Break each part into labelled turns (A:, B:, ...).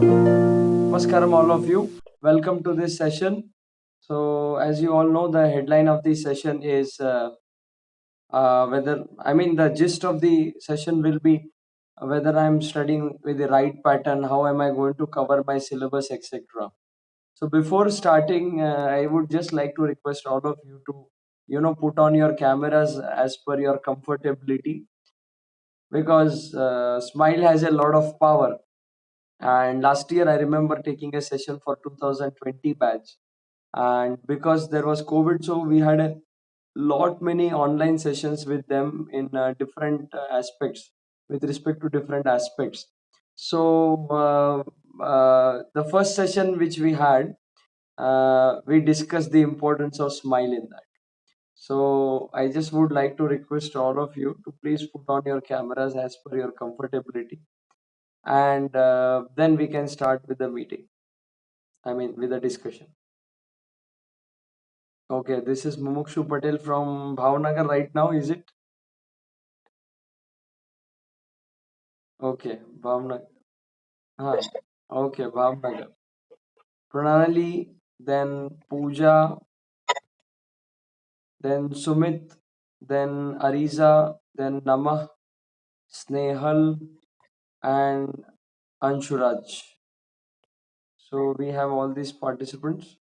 A: Namaskaram, all of you. Welcome to this session. So, as you all know, the headline of the session is the gist of the session will be whether I'm studying with the right pattern, how am I going to cover my syllabus, etc. So, before starting, I would just like to request all of you to, put on your cameras as per your comfortability because smile has a lot of power. And last year, I remember taking a session for 2020 batch, and because there was COVID, so we had a lot many online sessions with them in different aspects with respect to different aspects. So the first session which we had, we discussed the importance of smile in that. So I just would like to request all of you to please put on your cameras as per your comfortability, and then we can start with the meeting. With the discussion. Okay, this is Mumukshu Patel from Bhavnagar right now, is it? Okay, Bhavnagar. Huh. Okay, Bhavnagar. Pranali, then Pooja, then Sumit, then Ariza, then Namah, Snehal, and Anshuraj. So we have all these participants.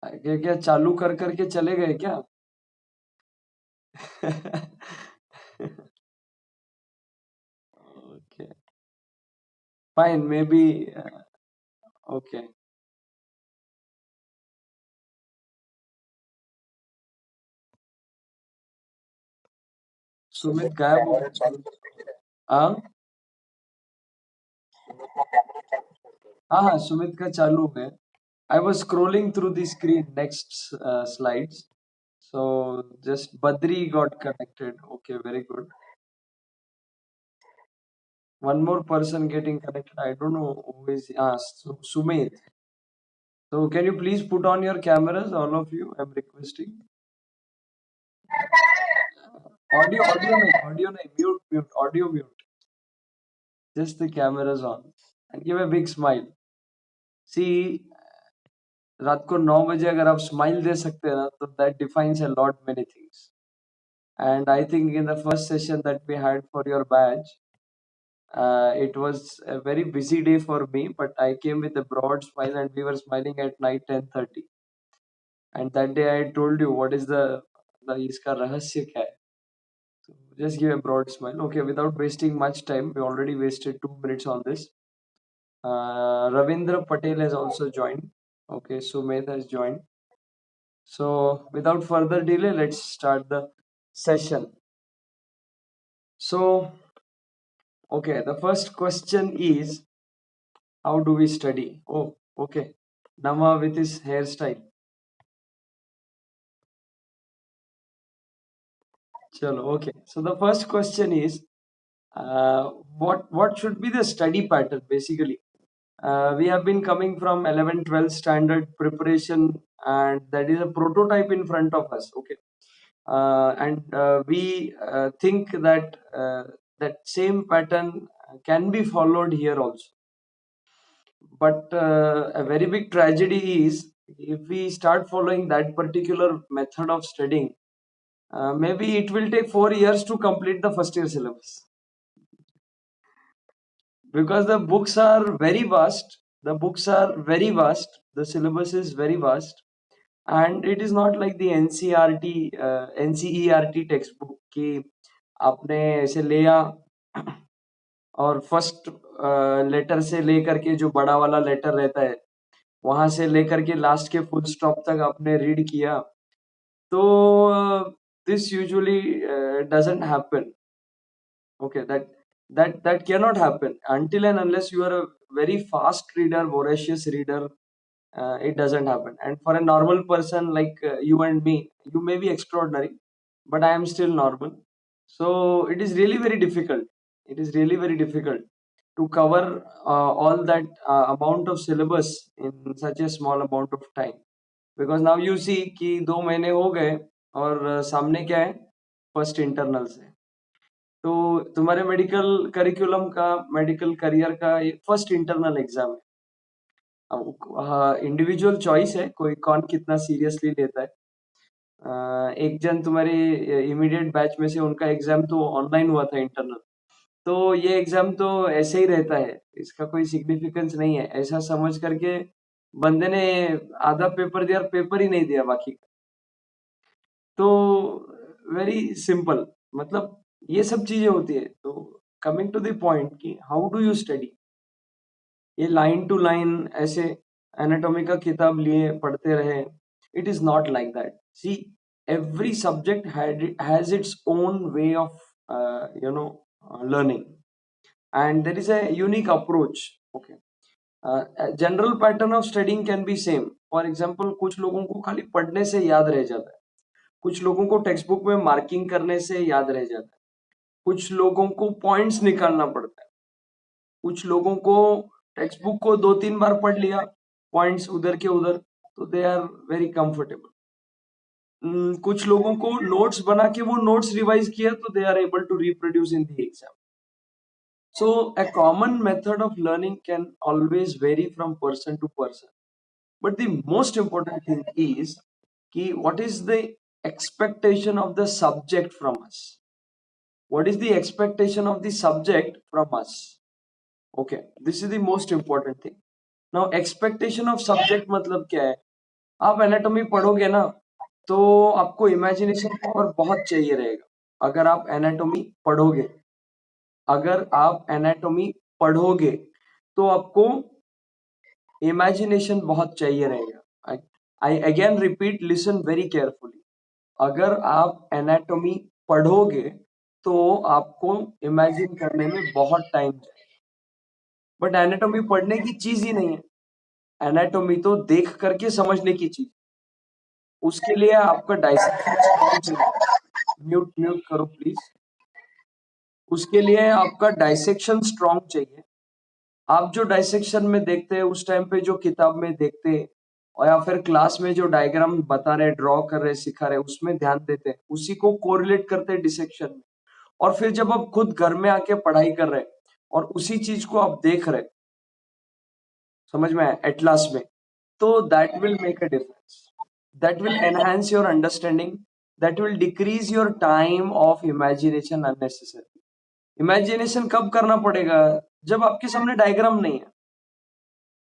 A: क्या क्या चालू कर करके चले गए क्या? Okay, fine, maybe. Okay. Sumit गायब हो हाँ हाँ हाँ सुमित का चालू है. I was scrolling through the screen, next slides. So just Badri got connected. Okay, very good. One more person getting connected. I don't know who is. Sumit. So can you please put on your cameras, all of you? I'm requesting. Audio nahi, mute, audio mute. Just the cameras on. And give a big smile. See, रात को 9 बजे अगर आप smile दे सकते हैं ना, तो that defines a lot many things. And I think in the first session that we had for your batch, it was a very busy day for me, but I came with a broad smile and we were smiling at night 10:30. And that day I told you what is the iska rahasya kya hai. So just give a broad smile. Okay, without wasting much time, we already wasted 2 minutes on this. Ravindra Patel has also joined. Okay, Sumedh has joined. So without further delay, let's start the session. So, okay, the first question is, how do we study? Oh, okay. Nama with his hairstyle. Chalo, okay. So the first question is, what should be the study pattern basically? We have been coming from 11, 12 standard preparation, and that is a prototype in front of us. Okay. And we think that that same pattern can be followed here also. But a very big tragedy is if we start following that particular method of studying, maybe it will take 4 years to complete the first year syllabus because the books are very vast. The books are very vast. The syllabus is very vast, and it is not like the NCERT textbook कि आपने ऐसे लिया और first letter से लेकर के जो बड़ा वाला लेटर रहता है वहां से लेकर के लास्ट के फुल स्टॉप तक आपने रीड किया. तो this usually doesn't happen. Okay, that cannot happen until and unless you are a very fast reader, voracious reader. It doesn't happen. And for a normal person like you and me, you may be extraordinary, but I am still normal. So it is really very difficult. It is really very difficult to cover all that amount of syllabus in such a small amount of time. Because now you see कि 2 महीने हो गए और सामने क्या है, first internals है. तो तुम्हारे मेडिकल करिकुलम का, मेडिकल करियर का ये फर्स्ट इंटरनल एग्जाम है। हाँ, इंडिविजुअल चॉइस है कोई कौन कितना सीरियसली लेता है। एक जन तुम्हारे इमीडिएट बैच में से उनका एग्जाम तो ऑनलाइन हुआ था इंटरनल। तो ये एग्जाम तो ऐसे ही रहता है, इसका कोई सिग्निफिकेंस नहीं है ऐसा समझ करके बंदे ने आधा पेपर दिया और पेपर ही नहीं दिया बाकी का। तो वेरी सिंपल, मतलब ये सब चीजें होती है। तो कमिंग टू द पॉइंट कि हाउ डू यू स्टडी, ये लाइन टू लाइन ऐसे एनाटॉमी का किताब लिए पढ़ते रहे, it is not like that. See, every subject has its own way of learning, and there is a unique approach. Okay. General pattern of studying can be same. For example, कुछ लोगों को खाली पढ़ने से याद रह जाता है, कुछ लोगों को टेक्स्ट बुक में मार्किंग करने से याद रह जाता है, कुछ लोगों को पॉइंट्स निकालना पड़ता है, कुछ लोगों को टेक्स्ट बुक को 2-3 बार पढ़ लिया, पॉइंट्स उधर के उधर, तो दे आर वेरी कंफर्टेबल। कुछ लोगों को नोट्स बना के वो नोट्स रिवाइज किया तो they are able to reproduce in the exam. So a common method of learning can always vary from person to person. But the most important thing is what is the expectation of the subject from us? What is the expectation of the subject from us? Okay, this is the most important thing. Now expectation of subject मतलब क्या है? आप anatomy पढ़ोगे ना तो आपको imagination power बहुत चाहिए रहेगा। अगर आप एनाटॉमी पढ़ोगे तो आपको इमेजिनेशन बहुत चाहिए रहेगा। I again repeat, listen very carefully. अगर आप एनाटॉमी पढ़ोगे तो आपको इमेजिन करने में बहुत टाइम चाहिए। बट एनाटॉमी पढ़ने की चीज ही नहीं है, एनाटॉमी तो देख करके समझने की चीज। उसके लिए आपका डाइसेक्शन स्ट्रॉन्ग चाहिए। म्यूट म्यूट करो प्लीज। उसके लिए आपका डाइसेक्शन स्ट्रॉन्ग चाहिए। आप जो डाइसेक्शन में देखते हैं उस टाइम पे जो किताब में देखते हैं और या फिर क्लास में जो डायग्राम बता रहे, ड्रॉ कर रहे, सिखा रहे, उसमें ध्यान देते हैं, उसी को कोरिलेट करते हैं डिसेक्शन में। और फिर जब आप खुद घर में आके पढ़ाई कर रहे हैं और उसी चीज को आप देख रहे, समझ में आया, एटलास में, तो that will make a difference, that will enhance your understanding, that will decrease your time of imagination unnecessary. Imagination कब करना पड़ेगा? जब आपके सामने डायग्राम नहीं है।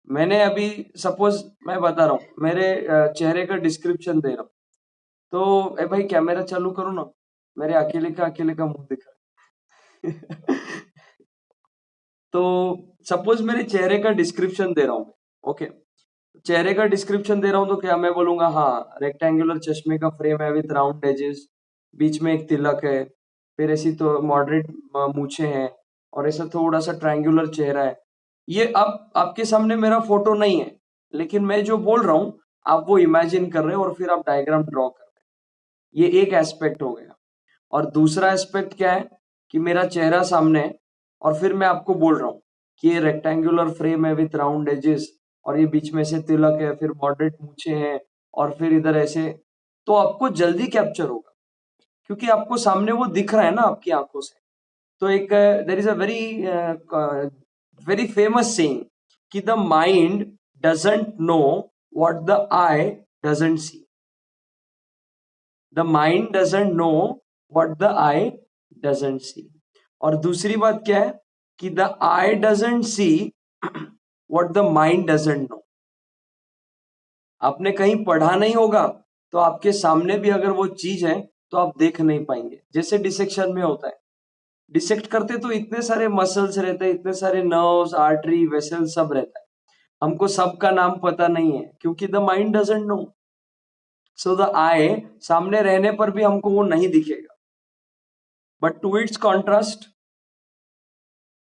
A: मैंने अभी सपोज मैं बता रहा हूँ, मेरे चेहरे का डिस्क्रिप्शन दे रहा हूँ, तो ए भाई कैमरा चालू करो ना, मेरे अकेले का मुंह दिख रहा है। तो सपोज मेरे चेहरे का डिस्क्रिप्शन दे रहा हूँ, ओके, चेहरे का डिस्क्रिप्शन दे रहा हूँ तो क्या मैं बोलूंगा, हाँ रेक्टेंगुलर चश्मे का फ्रेम है विद राउंड एजेस, बीच में एक तिलक है, फिर ऐसी तो मॉडरेट मूछें हैं और ऐसा थोड़ा सा ट्रायंगुलर चेहरा है। ये अब आपके सामने मेरा फोटो नहीं है, लेकिन मैं जो बोल रहा हूँ आप वो इमेजिन कर रहे हो और फिर आप डायग्राम ड्रॉ कर रहे हैं। ये एक एस्पेक्ट हो गया। और दूसरा एस्पेक्ट क्या है कि मेरा चेहरा सामने है और फिर मैं आपको बोल रहा हूँ कि ये रेक्टेंगुलर फ्रेम है विथ राउंड एजेस और ये बीच में से तिलक है, फिर मॉडरेट मूछें हैं और फिर इधर ऐसे, तो आपको जल्दी कैप्चर होगा क्योंकि आपको सामने वो दिख रहा है ना आपकी आंखों से। तो एक there is a very very famous saying कि the mind doesn't know what the eye doesn't see. The mind doesn't know what the eye doesn't see. और दूसरी बात क्या है कि the eye doesn't see what the mind doesn't know. आपने कहीं पढ़ा नहीं होगा तो आपके सामने भी अगर वो चीज है तो आप देख नहीं पाएंगे। जैसे डिसेक्शन में होता है, डिसेक्ट करते तो इतने सारे मसल्स रहते हैं, इतने सारे नर्व्स, आर्टरी, वेसल सब रहता है, हमको सबका नाम पता नहीं है क्योंकि the mind doesn't know. So the eye सामने रहने पर भी हमको वो नहीं दिखेगा। But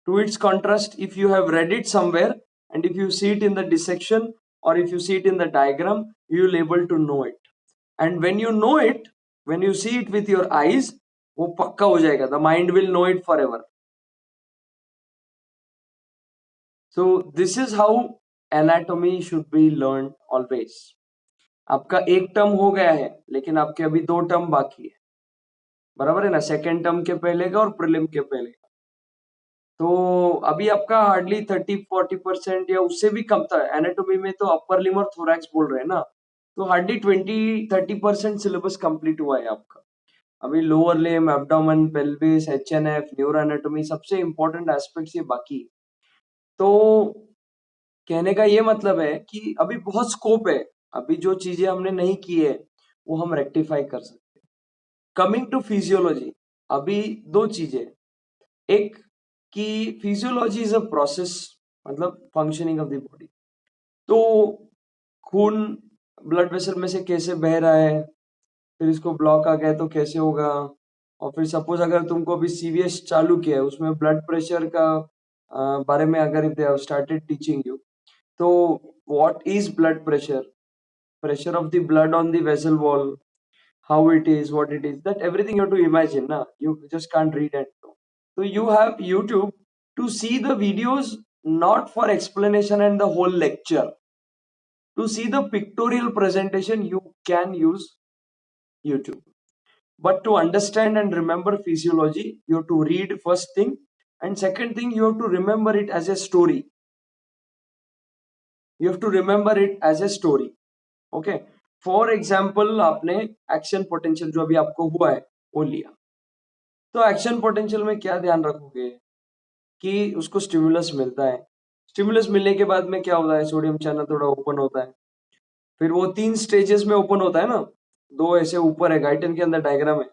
A: to its contrast, if you have read it somewhere and if you see it in the dissection or if you see it in the diagram, you will able to know it. And when you know it, when you see it with your eyes, वो पक्का हो जाएगा, the mind will know it forever. So this is how anatomy should be learned always. आपका एक term हो गया है लेकिन आपके अभी 2 टर्म बाकी है। बराबर है ना, सेकेंड टर्म के पहले का और प्रीलिम के पहले का। तो अभी आपका हार्डली 30-40% या उससे भी कम था। एनाटॉमी में तो अपर लिम और थोरैक्स बोल रहे हैं ना, तो हार्डली 20-30% सिलेबस कंप्लीट हुआ है आपका। अभी lower limb, abdomen, pelvis, HNF, neuro anatomy, सबसे इंपॉर्टेंट एस्पेक्ट्स ये बाकी है। तो कहने का ये मतलब है कि अभी बहुत स्कोप है। अभी जो चीजें हमने नहीं की है वो हम रेक्टिफाई कर सकते हैं। कमिंग टू फिजियोलॉजी, अभी दो चीजें, एक कि फिजियोलॉजी इज अ प्रोसेस, मतलब फंक्शनिंग ऑफ द बॉडी। तो खून ब्लड वेसल में से कैसे बह रहा है, फिर इसको ब्लॉक आ गया तो कैसे होगा, और फिर सपोज अगर तुमको अभी सीवीएस चालू किया है, उसमें ब्लड प्रेशर का बारे में अगर if they have started teaching you, तो what is blood pressure, pressure of the blood on the vessel wall, how it is, what it is, that everything you have to imagine, na? You just can't read and know. So you have YouTube to see the videos, not for explanation and the whole lecture. To see the pictorial presentation, you can use YouTube. But to understand and remember physiology, you have to read first thing, and second thing, you have to remember it as a story. You have to remember it as a story. Okay, for example आपने action potential जो अभी आपको हुआ है वो लिया, तो action potential में क्या ध्यान रखोगे कि उसको स्टिमुलस मिलता है। स्टिमुलस मिलने के बाद में क्या होता है, सोडियम चैनल थोड़ा ओपन होता है, फिर वो 3 स्टेजेस में ओपन होता है ना, दो ऐसे ऊपर है, गाइटन के अंदर डायग्राम है,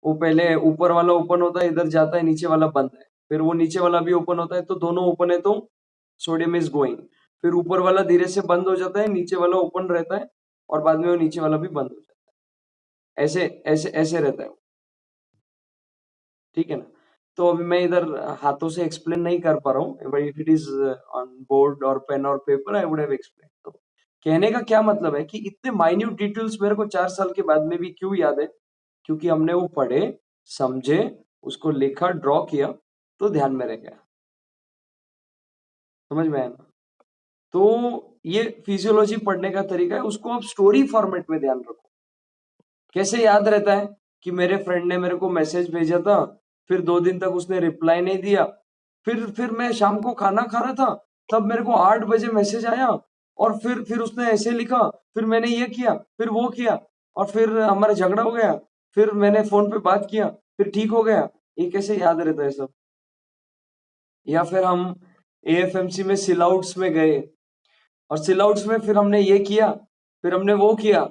A: वो पहले ऊपर वाला ओपन होता है, इधर जाता है, नीचे वाला बंद है, फिर वो नीचे वाला भी ओपन होता है, तो दोनों ओपन है तो सोडियम इज गोइंग, फिर ऊपर वाला धीरे से बंद हो जाता है, नीचे वाला ओपन रहता है, और बाद में वो नीचे वाला भी बंद हो जाता है, ऐसे ऐसे ऐसे रहता है वो, ठीक है ना। तो अभी मैं इधर हाथों से एक्सप्लेन नहीं कर पा रहा हूँ, but if it is on board और पेन और paper I would have explain. तो कहने का क्या मतलब है कि इतने माइन्यूट डिटेल्स मेरे को 4 साल के बाद में भी क्यों याद है, क्योंकि हमने वो पढ़े, समझे, उसको लिखा, ड्रॉ किया, तो ध्यान में रह गया। समझ में आया ना। तो ये फिजियोलॉजी पढ़ने का तरीका है, उसको आप स्टोरी फॉर्मेट में ध्यान रखो। कैसे याद रहता है कि मेरे फ्रेंड ने मेरे को मैसेज भेजा था, फिर 2 दिन तक उसने रिप्लाई नहीं दिया, फिर मैं शाम को खाना खा रहा था, तब मेरे को 8 बजे मैसेज आया, और फिर उसने ऐसे लिखा, फिर मैंने ये किया, फिर वो किया, और फिर हमारा झगड़ा हो गया, फिर मैंने फोन पे बात किया, फिर ठीक हो गया। ये कैसे याद रहता है सब। या फिर हम एएफएमसी में सिल आउट्स में गए, और सिल आउट्स में फिर हमने ये किया, फिर हमने वो किया,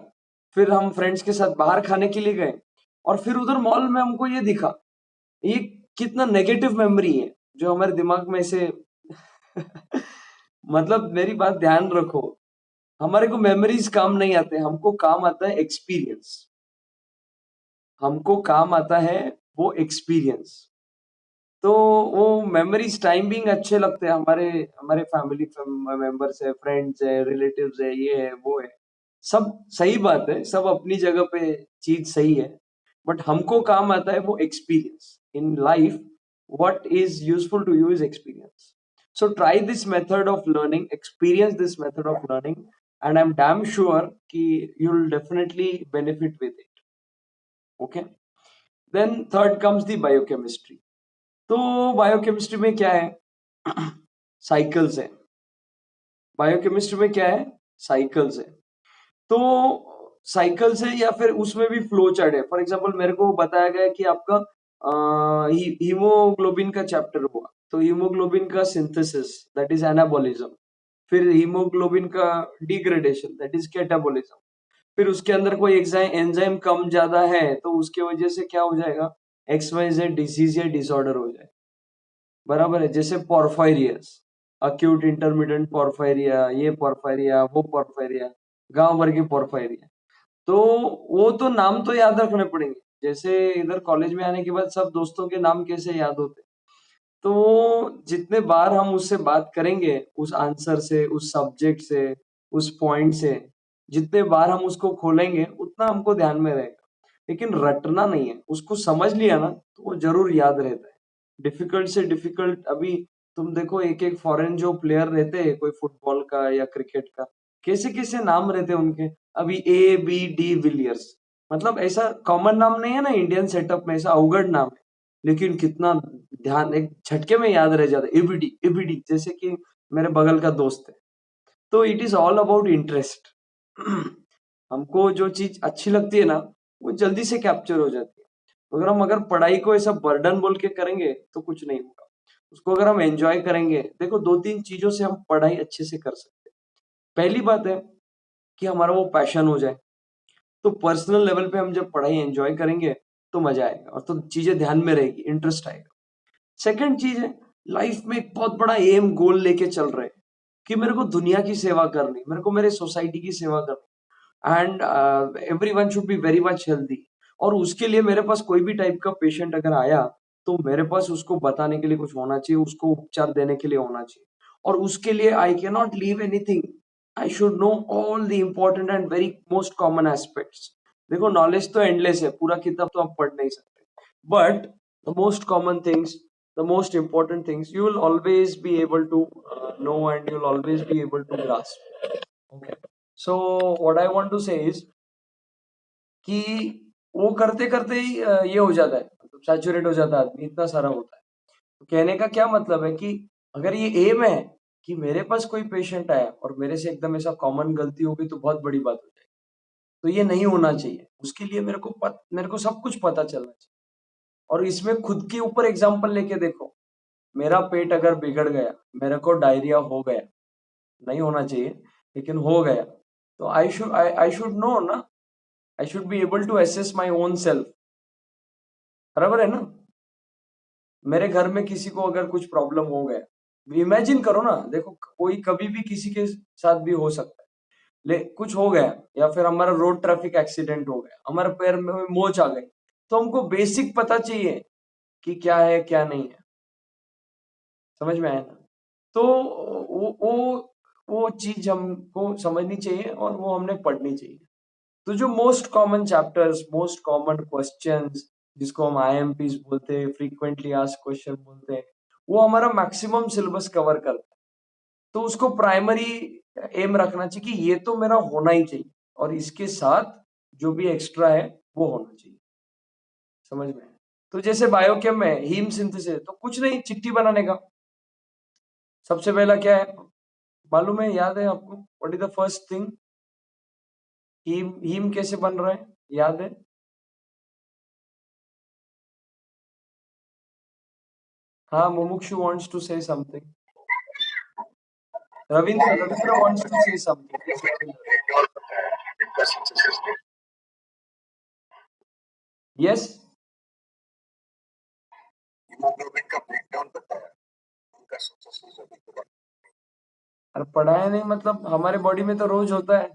A: फिर हम फ्रेंड्स के साथ बाहर खाने के लिए गए, और फिर उधर मॉल में हमको ये दिखा। ये कितना नेगेटिव मेमोरी है जो हमारे दिमाग में से मतलब मेरी बात ध्यान रखो, हमारे को मेमोरीज काम नहीं आते, हमको काम आता है एक्सपीरियंस। हमको काम आता है वो एक्सपीरियंस। तो वो मेमोरीज टाइम बिंग अच्छे लगते हैं, हमारे हमारे फैमिली मेंबर्स है, फ्रेंड्स है, रिलेटिव्स है, ये है वो है, सब सही बात है, सब अपनी जगह पे चीज सही है, बट हमको काम आता है वो experience in life. What is useful to you is experience. So try this method of learning, experience this method of learning, and I am damn sure कि you will definitely benefit with it. Okay, then third comes the biochemistry. तो biochemistry में क्या है, cycles है। Biochemistry में क्या है, cycles है। तो साइकिल्स है, या फिर उसमें भी फ्लो चार्ट है। फॉर एग्जांपल मेरे को बताया गया कि आपका हीमोग्लोबिन का चैप्टर हुआ, तो हीमोग्लोबिन का सिंथेसिस दैट इज एनाबॉलिज्म, फिर हीमोग्लोबिन का डिग्रेडेशन दैट इज कैटाबॉलिज्म, फिर उसके अंदर कोई एंजाइम कम ज्यादा है तो उसके वजह से क्या हो जाएगा, XYZ डिजीज या डिसऑर्डर हो जाएगा। बराबर है, जैसे पोर्फायरियस, अक्यूट इंटरमिटेंट पोर्फायरिया, ये पोर्फायरिया, वो पोर्फायरिया, गांव भर की पोर्फायरिया। तो वो तो नाम तो याद रखने पड़ेंगे, जैसे इधर कॉलेज में आने के बाद सब दोस्तों के नाम कैसे याद होते। तो जितने बार हम उससे बात करेंगे, उस आंसर से, उस सब्जेक्ट से, उस पॉइंट से, जितने बार हम उसको खोलेंगे उतना हमको ध्यान में रहेगा। लेकिन रटना नहीं है, उसको समझ लिया ना तो वो जरूर याद रहता है। डिफिकल्ट से डिफिकल्ट, अभी तुम देखो एक एक फॉरेन जो प्लेयर रहते हैं, कोई फुटबॉल का या क्रिकेट का, कैसे कैसे नाम रहते हैं उनके। अभी A B D विलियर्स, मतलब ऐसा कॉमन नाम नहीं है ना इंडियन सेटअप में, ऐसा अवगढ़ नाम है, लेकिन कितना ध्यान, एक झटके में याद रह जाता है। एबीडी एबीडी, जैसे कि मेरे बगल का दोस्त है। तो it is all about interest. हमको जो चीज अच्छी लगती है ना, वो जल्दी से कैप्चर हो जाती है। अगर पढ़ाई को ऐसा बर्डन बोल के करेंगे तो कुछ नहीं होगा। उसको अगर हम एंजॉय करेंगे, देखो 2-3 चीजों से हम पढ़ाई अच्छे से कर सकते हैं। पहली बात है कि हमारा वो पैशन हो जाए। तो पर्सनल लेवल पे हम जब पढ़ाई एंजॉय करेंगे तो मजा आएगा, और तो चीजें ध्यान में रहेगी, इंटरेस्ट आएगा। सेकंड चीज है, लाइफ में एक बहुत बड़ा एम गोल लेके चल रहे हैं कि मेरे को दुनिया की सेवा करनी, मेरे को मेरे सोसाइटी की सेवा करनी, and every one should be very much healthy. और उसके लिए मेरे पास कोई भी टाइप का पेशेंट अगर आया, तो मेरे पास उसको बताने के लिए कुछ होना चाहिए, उसको उपचार देने के लिए होना चाहिए। और उसके लिए I can not leave anything, I should know all the important and very most common aspects. देखो नॉलेज तो एंडलेस है, पूरा किताब तो आप पढ़ नहीं सकते, but the most common things, the most important things you will always be able to know, and you'll always be able to grasp. Okay, so what I want to say is कि वो करते करते ही ये हो जाता है, मतलब saturate हो जाता है आदमी, इतना सारा होता है। तो कहने का क्या मतलब है कि अगर ये एम है कि मेरे पास कोई पेशेंट आया और मेरे से एकदम ऐसा कॉमन गलती हो गई तो बहुत बड़ी बात हो जाएगी, तो ये नहीं होना चाहिए। उसके लिए मेरे को सब कुछ पता चलना चाहिए। और इसमें खुद के ऊपर एग्जाम्पल लेके देखो, मेरा पेट अगर बिगड़ गया, मेरे को डायरिया हो गया, नहीं होना चाहिए लेकिन हो गया, तो आई शुड नो ना, I should be able to assess my own self. बराबर है ना? मेरे घर में किसी को अगर कुछ प्रॉब्लम हो गया, इमेजिन करो ना, देखो कोई कभी भी किसी के साथ भी हो सकता है, ले कुछ हो गया, या फिर हमारा रोड ट्रैफिक एक्सीडेंट हो गया, हमारे पैर में मोच आ गई, तो हमको बेसिक पता चाहिए कि क्या है क्या नहीं है। समझ में आया ना? तो वो चीज हमको समझनी चाहिए और वो हमने पढ़नी चाहिए। तो जो most common chapters, most common questions, जिसको हम आईएमपीज बोलते हैं, फ्रीक्वेंटली आस्क्ड क्वेश्चन बोलते हैं, वो हमारा मैक्सिमम सिलेबस कवर करता है। तो उसको प्राइमरी एम रखना चाहिए कि ये तो मेरा होना ही चाहिए, और इसके साथ जो भी एक्स्ट्रा है वो होना चाहिए। समझ में? तो जैसे बायोकेम में हीम सिंथेसिस, तो कुछ नहीं, चिट्ठी बनाने का। सबसे पहला क्या है मालूम है, याद है आपको? What is the first thing? Heme heme कैसे बन रहा है, याद है? हाँ, मुमुक्षु wants to say something. Ravindra wants to say something. Yes, Ravindra. Yes. Haemoglobin का ब्रेकडाउन बताया, उनका सिंथेसिस अभी के बाद। अरे पढ़ाया नहीं मतलब हमारे बॉडी में तो रोज होता है।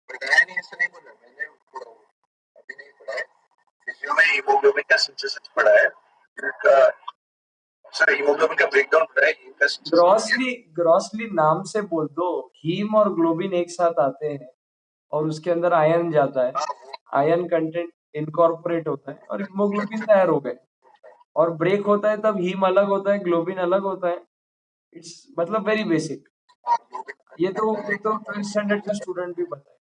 A: पढ़ाया नहीं ऐसा नहीं बोला मैंने, अभी नहीं पढ़ा है। फिजियो में हीमोग्लोबिन का सिंथेसिस पढ़ा है, उनका सर हीमोग्लोबिन का ब्रेकडाउन पढ़ा है, इनका ग्रॉसली नाम से बोल दो। हीम और ग्लोबिन एक साथ आते हैं और उसके अंदर आयन जाता है, आयन कंटेंट इनकॉर्पोरेट होता है और हीमोग्लोबिन तैयार हो गए। और ब्रेक होता है तब हीम अलग होता है, ग्लोबिन अलग होता है। इट्स मतलब वेरी बेसिक। ये तो 12th स्टैंडर्ड का स्टूडेंट भी बताए।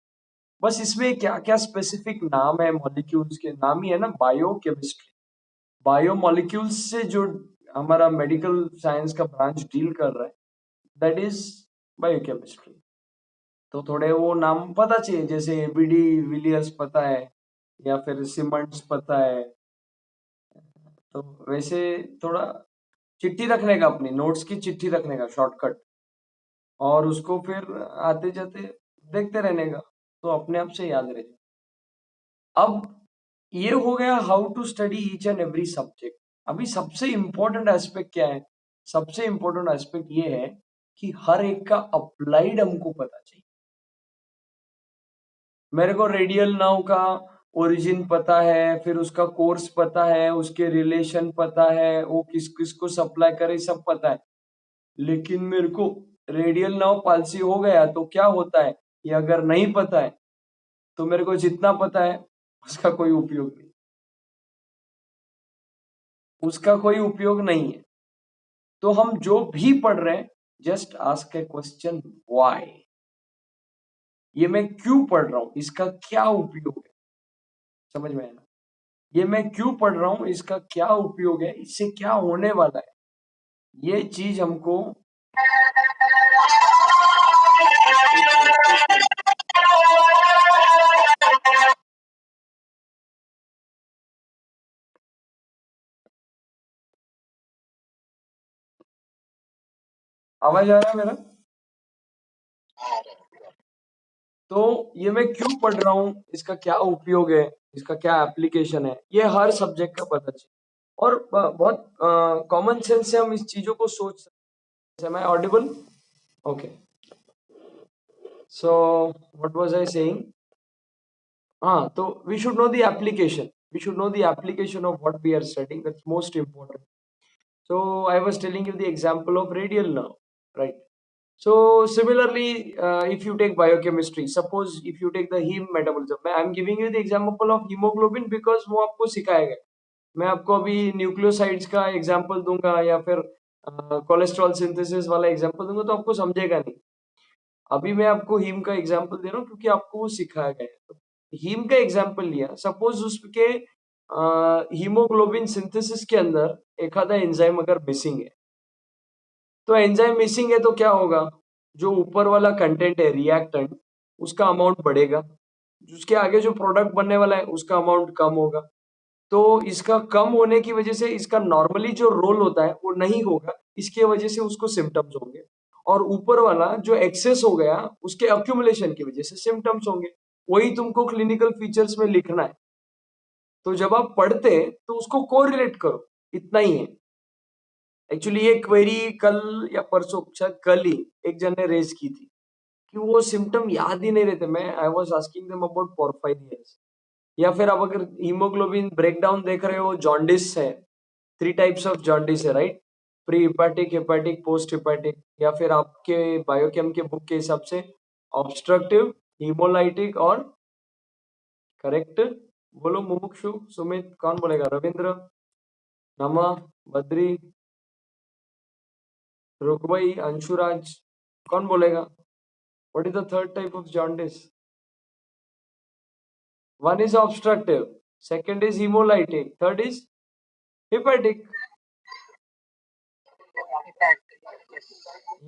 A: बस इसमें क्या क्या स्पेसिफिक नाम है मॉलिक्यूल्स के, नाम ही है ना बायोकेमिस्ट्री। बायो मॉलिक्यूल्स से जो हमारा मेडिकल साइंस का ब्रांच डील कर रहा है, दैट इज बायोकेमिस्ट्री। तो थोड़े वो नाम पता चाहिए, जैसे एबीडी विलियर्स पता है, या फिर सिमंड्स पता है। तो वैसे थोड़ा चिट्ठी रखने का, अपनी नोट्स की चिट्ठी रखने का शॉर्टकट, और उसको फिर आते जाते देखते रहने का, तो अपने आप से याद रहे। अब ये हो गया how to study each and every subject. अभी सबसे इंपॉर्टेंट एस्पेक्ट क्या है? सबसे इंपॉर्टेंट एस्पेक्ट ये है कि हर एक का अप्लाइड हमको पता चाहिए। मेरे को रेडियल नाव का ओरिजिन पता है, फिर उसका कोर्स पता है, उसके रिलेशन पता है, वो किस किस को सप्लाई करे, सब पता है। लेकिन मेरे को रेडियल नाव पॉलिसी हो गया तो क्या होता है, ये अगर नहीं पता है तो मेरे को जितना पता है उसका कोई उपयोग नहीं, उसका कोई उपयोग नहीं है। तो हम जो भी पढ़ रहे हैं, just ask A question, why? ये मैं क्यों पढ़ रहा हूं, इसका क्या उपयोग है? समझ में आया? ये मैं क्यों पढ़ रहा हूँ, इसका क्या उपयोग है, इससे क्या होने वाला है, ये चीज हमको आवाज आ रहा है मेरा? तो ये मैं क्यों पढ़ रहा हूँ, इसका क्या उपयोग है, इसका क्या एप्लीकेशन है, ये हर सब्जेक्ट का पता चाहिए। और बहुत कॉमन सेंस से हम इस चीजों को सोच सकते हैं। Am I audible? Okay. So what was I saying? हाँ, तो we should know the application. We should know the application of what we are studying. That's most important. So I was telling you the example of radial nerve, right? So similarly, if you take biochemistry, suppose if you take the heme metabolism, I'm giving you the example of hemoglobin because वो आपको सिखाया गया। मैं आपको अभी nucleosides का example दूंगा या फिर कोलेस्ट्रॉल सिंथेसिस वाला एग्जांपल दूंगा तो आपको समझेगा नहीं। अभी मैं आपको हीम का एग्जांपल दे रहा हूँ क्योंकि आपको वो सिखाया गया है। तो हीम का एग्जांपल लिया, सपोज उसके हीमोग्लोबिन सिंथेसिस के अंदर एक आधा एंजाइम अगर मिसिंग है, तो एंजाइम मिसिंग है तो क्या होगा, जो ऊपर वाला कंटेंट है रिएक्टेंट, उसका अमाउंट बढ़ेगा, उसके आगे जो प्रोडक्ट बनने वाला है उसका अमाउंट कम होगा। तो इसका कम होने की वजह से इसका नॉर्मली जो रोल होता है वो नहीं होगा, इसके वजह से उसको सिम्टम्स होंगे। और ऊपर वाला जो एक्सेस हो गया उसके अक्यूमुलेशन की वजह से सिम्टम्स होंगे। वही तुमको क्लिनिकल फीचर्स में लिखना है। तो जब आप पढ़ते तो उसको कोरिलेट करो, इतना ही है। एक्चुअली ये क्वेरी कल या परसों, शायद कल ही एक जन ने रेज की थी कि वो सिम्टम याद ही नहीं रहते। मैं I was asking them about porphyrias. या फिर आप अगर हीमोग्लोबिन ब्रेकडाउन देख रहे हो, जॉन्डिस है, 3 टाइप्स ऑफ जॉन्डिस है, right? Pre hepatic, hepatic, post hepatic, या फिर आपके बायोकेम के बुक के हिसाब से ऑब्स्ट्रक्टिव, हीमोलाइटिक और करेक्ट। बोलो मुमुक्षु, सुमित, कौन बोलेगा? रविंद्र, नमा, बद्री, रुकवई, अंशुराज, कौन बोलेगा? What is the third type of jaundice? One is obstructive, second is hemolytic, third is hepatic.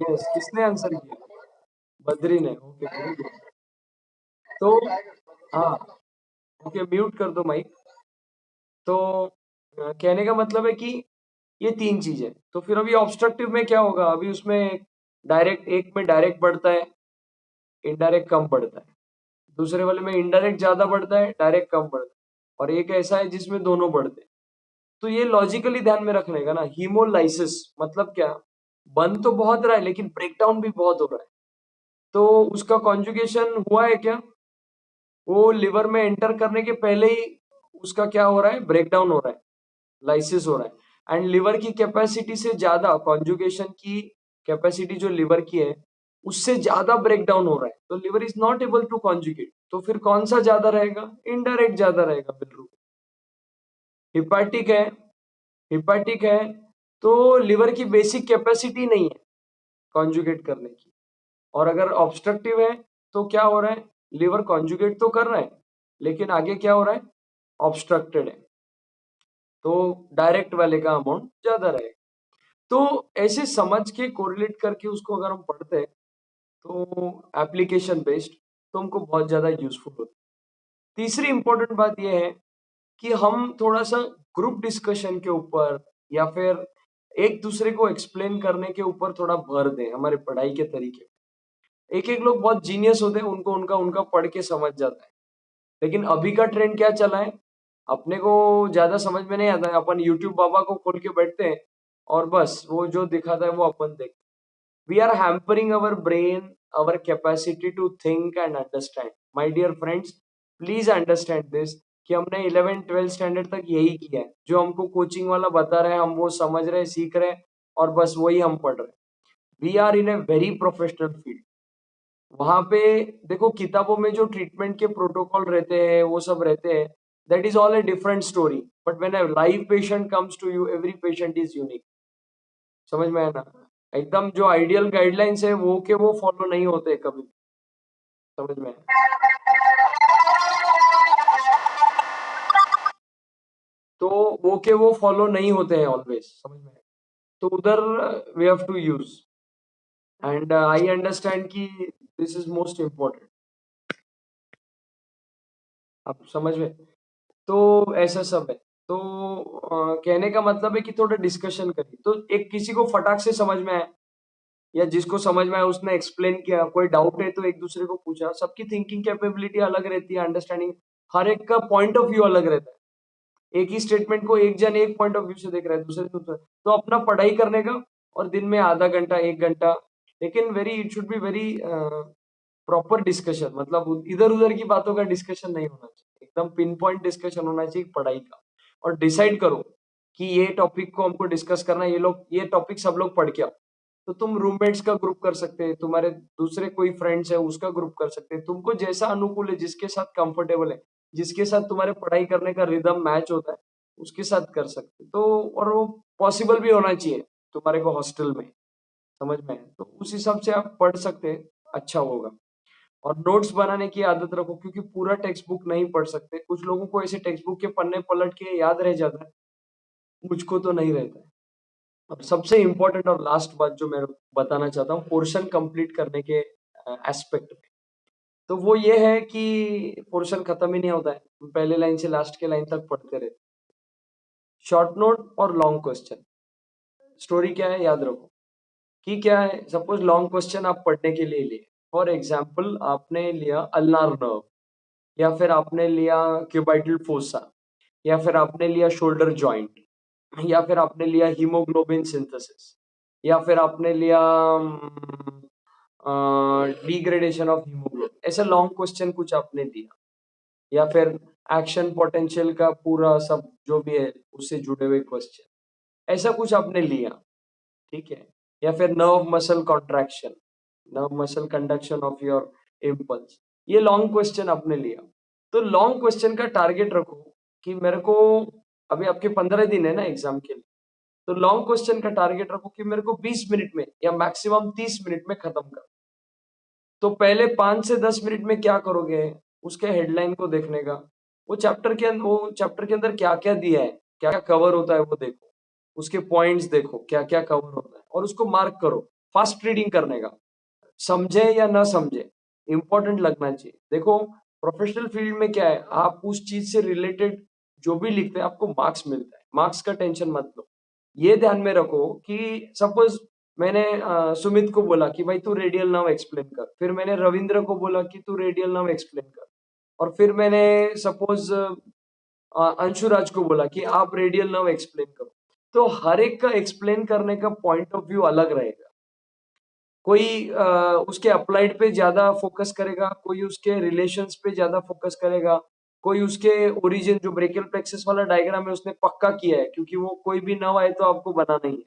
A: Yes, किसने आंसर किया? बद्री ने। Okay, very good. तो हाँ, ओके, म्यूट कर दो माइक। तो कहने का मतलब है कि ये 3 चीजें। तो फिर अभी ऑब्स्ट्रक्टिव में क्या होगा? अभी उसमें डायरेक्ट, एक में डायरेक्ट बढ़ता है, इनडायरेक्ट कम बढ़ता है। दूसरे वाले में इनडायरेक्ट ज्यादा बढ़ता है, डायरेक्ट कम बढ़ता है। और एक ऐसा है जिसमें दोनों बढ़ते हैं। तो ये लॉजिकली ध्यान में रखने का ना, हीमोलाइसिस मतलब क्या? बन तो बहुत रहा है लेकिन ब्रेकडाउन भी बहुत हो रहा है। तो उसका कॉन्जुगेशन हुआ है क्या? वो लिवर में एंटर करने के पहले ही उसका क्या हो रहा है? ब्रेकडाउन हो रहा है, लाइसिस हो रहा है। एंड लिवर की कैपेसिटी से ज्यादा, कॉन्जुगेशन की कैपेसिटी जो लिवर की है उससे ज्यादा ब्रेकडाउन हो रहा है, तो liver is not able to conjugate. तो फिर कौन सा ज्यादा रहेगा? इनडायरेक्ट ज्यादा रहेगा, बिल्कुल। हिपैटिक है, हिपैटिक है तो लिवर की बेसिक कैपेसिटी नहीं है कॉन्जुगेट करने की। और अगर ऑब्स्ट्रक्टिव है तो क्या हो रहा है? लिवर कॉन्जुगेट तो कर रहा है लेकिन आगे क्या हो रहा है? ऑब्स्ट्रक्टेड है, तो डायरेक्ट वाले का अमाउंट ज्यादा रहेगा। तो ऐसे समझ के कोरिलेट करके उसको अगर हम पढ़ते हैं तो एप्लीकेशन बेस्ड, तो हमको बहुत ज्यादा यूजफुल होता है। तीसरी इंपॉर्टेंट बात यह है कि हम थोड़ा सा ग्रुप डिस्कशन के ऊपर या फिर एक दूसरे को एक्सप्लेन करने के ऊपर थोड़ा भर दें हमारे पढ़ाई के तरीके। एक एक लोग बहुत जीनियस होते हैं, उनको उनका उनका पढ़ के समझ जाता है। लेकिन अभी का ट्रेंड क्या चला है, अपने को ज्यादा समझ में नहीं आता है, अपन यूट्यूब बाबा को खोल के बैठते हैं और बस वो जो दिखाता है वो अपन देखते हैं। We are hampering our brain, our capacity to think and understand. My dear friends, please understand this कि हमने 11 12 स्टैंडर्ड तक यही किया है। जो हमको कोचिंग वाला बता रहे हैं हम वो समझ रहे हैं, सीख रहे हैं और बस वही हम पढ़ रहे हैं। We are in a very professional field. वहां पे देखो, किताबों में जो ट्रीटमेंट के प्रोटोकॉल रहते हैं वो सब रहते हैं, that is all a different story. But when a live patient comes to you, every patient is unique. समझ में आया ना? एकदम जो आइडियल गाइडलाइंस है वो के वो फॉलो नहीं होते कभी। समझ में आया? तो वो के वो फॉलो नहीं होते हैं ऑलवेज, समझ में आया? तो उधर we have to use, and I understand कि दिस इज मोस्ट इम्पोर्टेंट, आप समझ में? तो ऐसा सब है। तो कहने का मतलब है कि थोड़ा डिस्कशन करिए, तो एक किसी को फटाक से समझ में आया या जिसको समझ में आया उसने एक्सप्लेन किया, कोई डाउट है तो एक दूसरे को पूछा। सबकी थिंकिंग कैपेबिलिटी अलग रहती है, अंडरस्टैंडिंग, हर एक का पॉइंट ऑफ व्यू अलग रहता है। एक ही स्टेटमेंट को एक जन एक पॉइंट ऑफ व्यू से देख रहा है, दूसरे दूसरे, तो अपना पढ़ाई करने का, और दिन में आधा घंटा 1 घंटा, लेकिन very it should be very proper discussion, मतलब इधर उधर की बातों का डिस्कशन नहीं होना चाहिए, एकदम पिन पॉइंट डिस्कशन होना चाहिए पढ़ाई का। और डिसाइड करो कि ये टॉपिक को हमको डिस्कस करना है, ये टॉपिक सब लोग पढ़ के आओ। तो तुम रूममेट्स का ग्रुप कर सकते हैं, तुम्हारे दूसरे कोई फ्रेंड्स है उसका ग्रुप कर सकते हैं, तुमको जैसा अनुकूल है, जिसके साथ कंफर्टेबल है, जिसके साथ तुम्हारे पढ़ाई करने का रिदम मैच होता है, उसके साथ कर सकते हैं। तो और वो पॉसिबल भी होना चाहिए तुम्हारे को हॉस्टल में, समझ में है? तो उस हिसाब से आप पढ़ सकते हैं, अच्छा होगा। और नोट्स बनाने की आदत रखो, क्योंकि पूरा टेक्स्ट बुक नहीं पढ़ सकते, कुछ लोगों को ऐसे टेक्स्ट बुक के पन्ने पलट के याद रह जाता है, मुझको तो नहीं रहता है। और सबसे इम्पोर्टेंट और लास्ट बात जो मैं बताना चाहता हूँ पोर्शन कंप्लीट करने के एस्पेक्ट में, तो वो ये है कि पोर्शन खत्म ही नहीं होता है, हम पहले लाइन से लास्ट के लाइन तक पढ़ते रहते। शॉर्ट नोट और लॉन्ग क्वेश्चन, स्टोरी क्या है याद रखो कि क्या है, सपोज लॉन्ग क्वेश्चन आप पढ़ने के लिए लिए, फॉर एग्जाम्पल आपने लिया अल्नार नर्व, या फिर आपने लिया क्यूबाइटल फोसा, या फिर आपने लिया शोल्डर जॉइंट, या फिर आपने लिया हीमोग्लोबिन सिंथेसिस, या फिर आपने लिया डिग्रेडेशन ऑफ हीमोग्लोबिन, ऐसे लॉन्ग क्वेश्चन कुछ आपने दिया, या फिर एक्शन पोटेंशियल का पूरा सब जो भी है उससे जुड़े हुए क्वेश्चन, ऐसा कुछ आपने लिया, ठीक है? या फिर nerve muscle contraction, nerve muscle conduction of your impulse, ये लॉन्ग क्वेश्चन आपने लिया। तो लॉन्ग क्वेश्चन का टारगेट रखो कि मेरे को, अभी आपके 15 दिन है ना एग्जाम के लिए, तो लॉन्ग क्वेश्चन का टारगेट रखो कि मेरे को 20 मिनट में या मैक्सिमम 30 मिनट में खत्म कर। तो पहले 5 से 10 मिनट में क्या करोगे, उसके हेडलाइन को देखने का, वो चैप्टर के अंदर क्या क्या दिया है, क्या क्या कवर होता है वो देखो, उसके पॉइंट्स देखो क्या क्या कवर होता है, और उसको मार्क करो। फास्ट रीडिंग करने का, समझे या ना समझे, इंपॉर्टेंट लगना चाहिए। देखो प्रोफेशनल फील्ड में क्या है, आप उस चीज से रिलेटेड जो भी लिखते हैं आपको मार्क्स मिलता है, मार्क्स का टेंशन मत लो। ये ध्यान में रखो कि सपोज मैंने सुमित को बोला कि भाई तू रेडियल नाम एक्सप्लेन कर, फिर मैंने रविंद्र को बोला कि तू रेडियल नाम एक्सप्लेन कर, और फिर मैंने सपोज अंशुराज को बोला कि आप रेडियल नाम एक्सप्लेन करो। तो हर एक का एक्सप्लेन करने का पॉइंट ऑफ व्यू अलग रहेगा। कोई उसके अप्लाइड पे ज्यादा फोकस करेगा, कोई उसके रिलेशंस पे ज्यादा फोकस करेगा, कोई उसके ओरिजिन जो ब्रेकियल प्लेक्सस वाला डायग्राम है उसने पक्का किया है, क्योंकि वो कोई भी नव आए तो आपको बनाना ही है,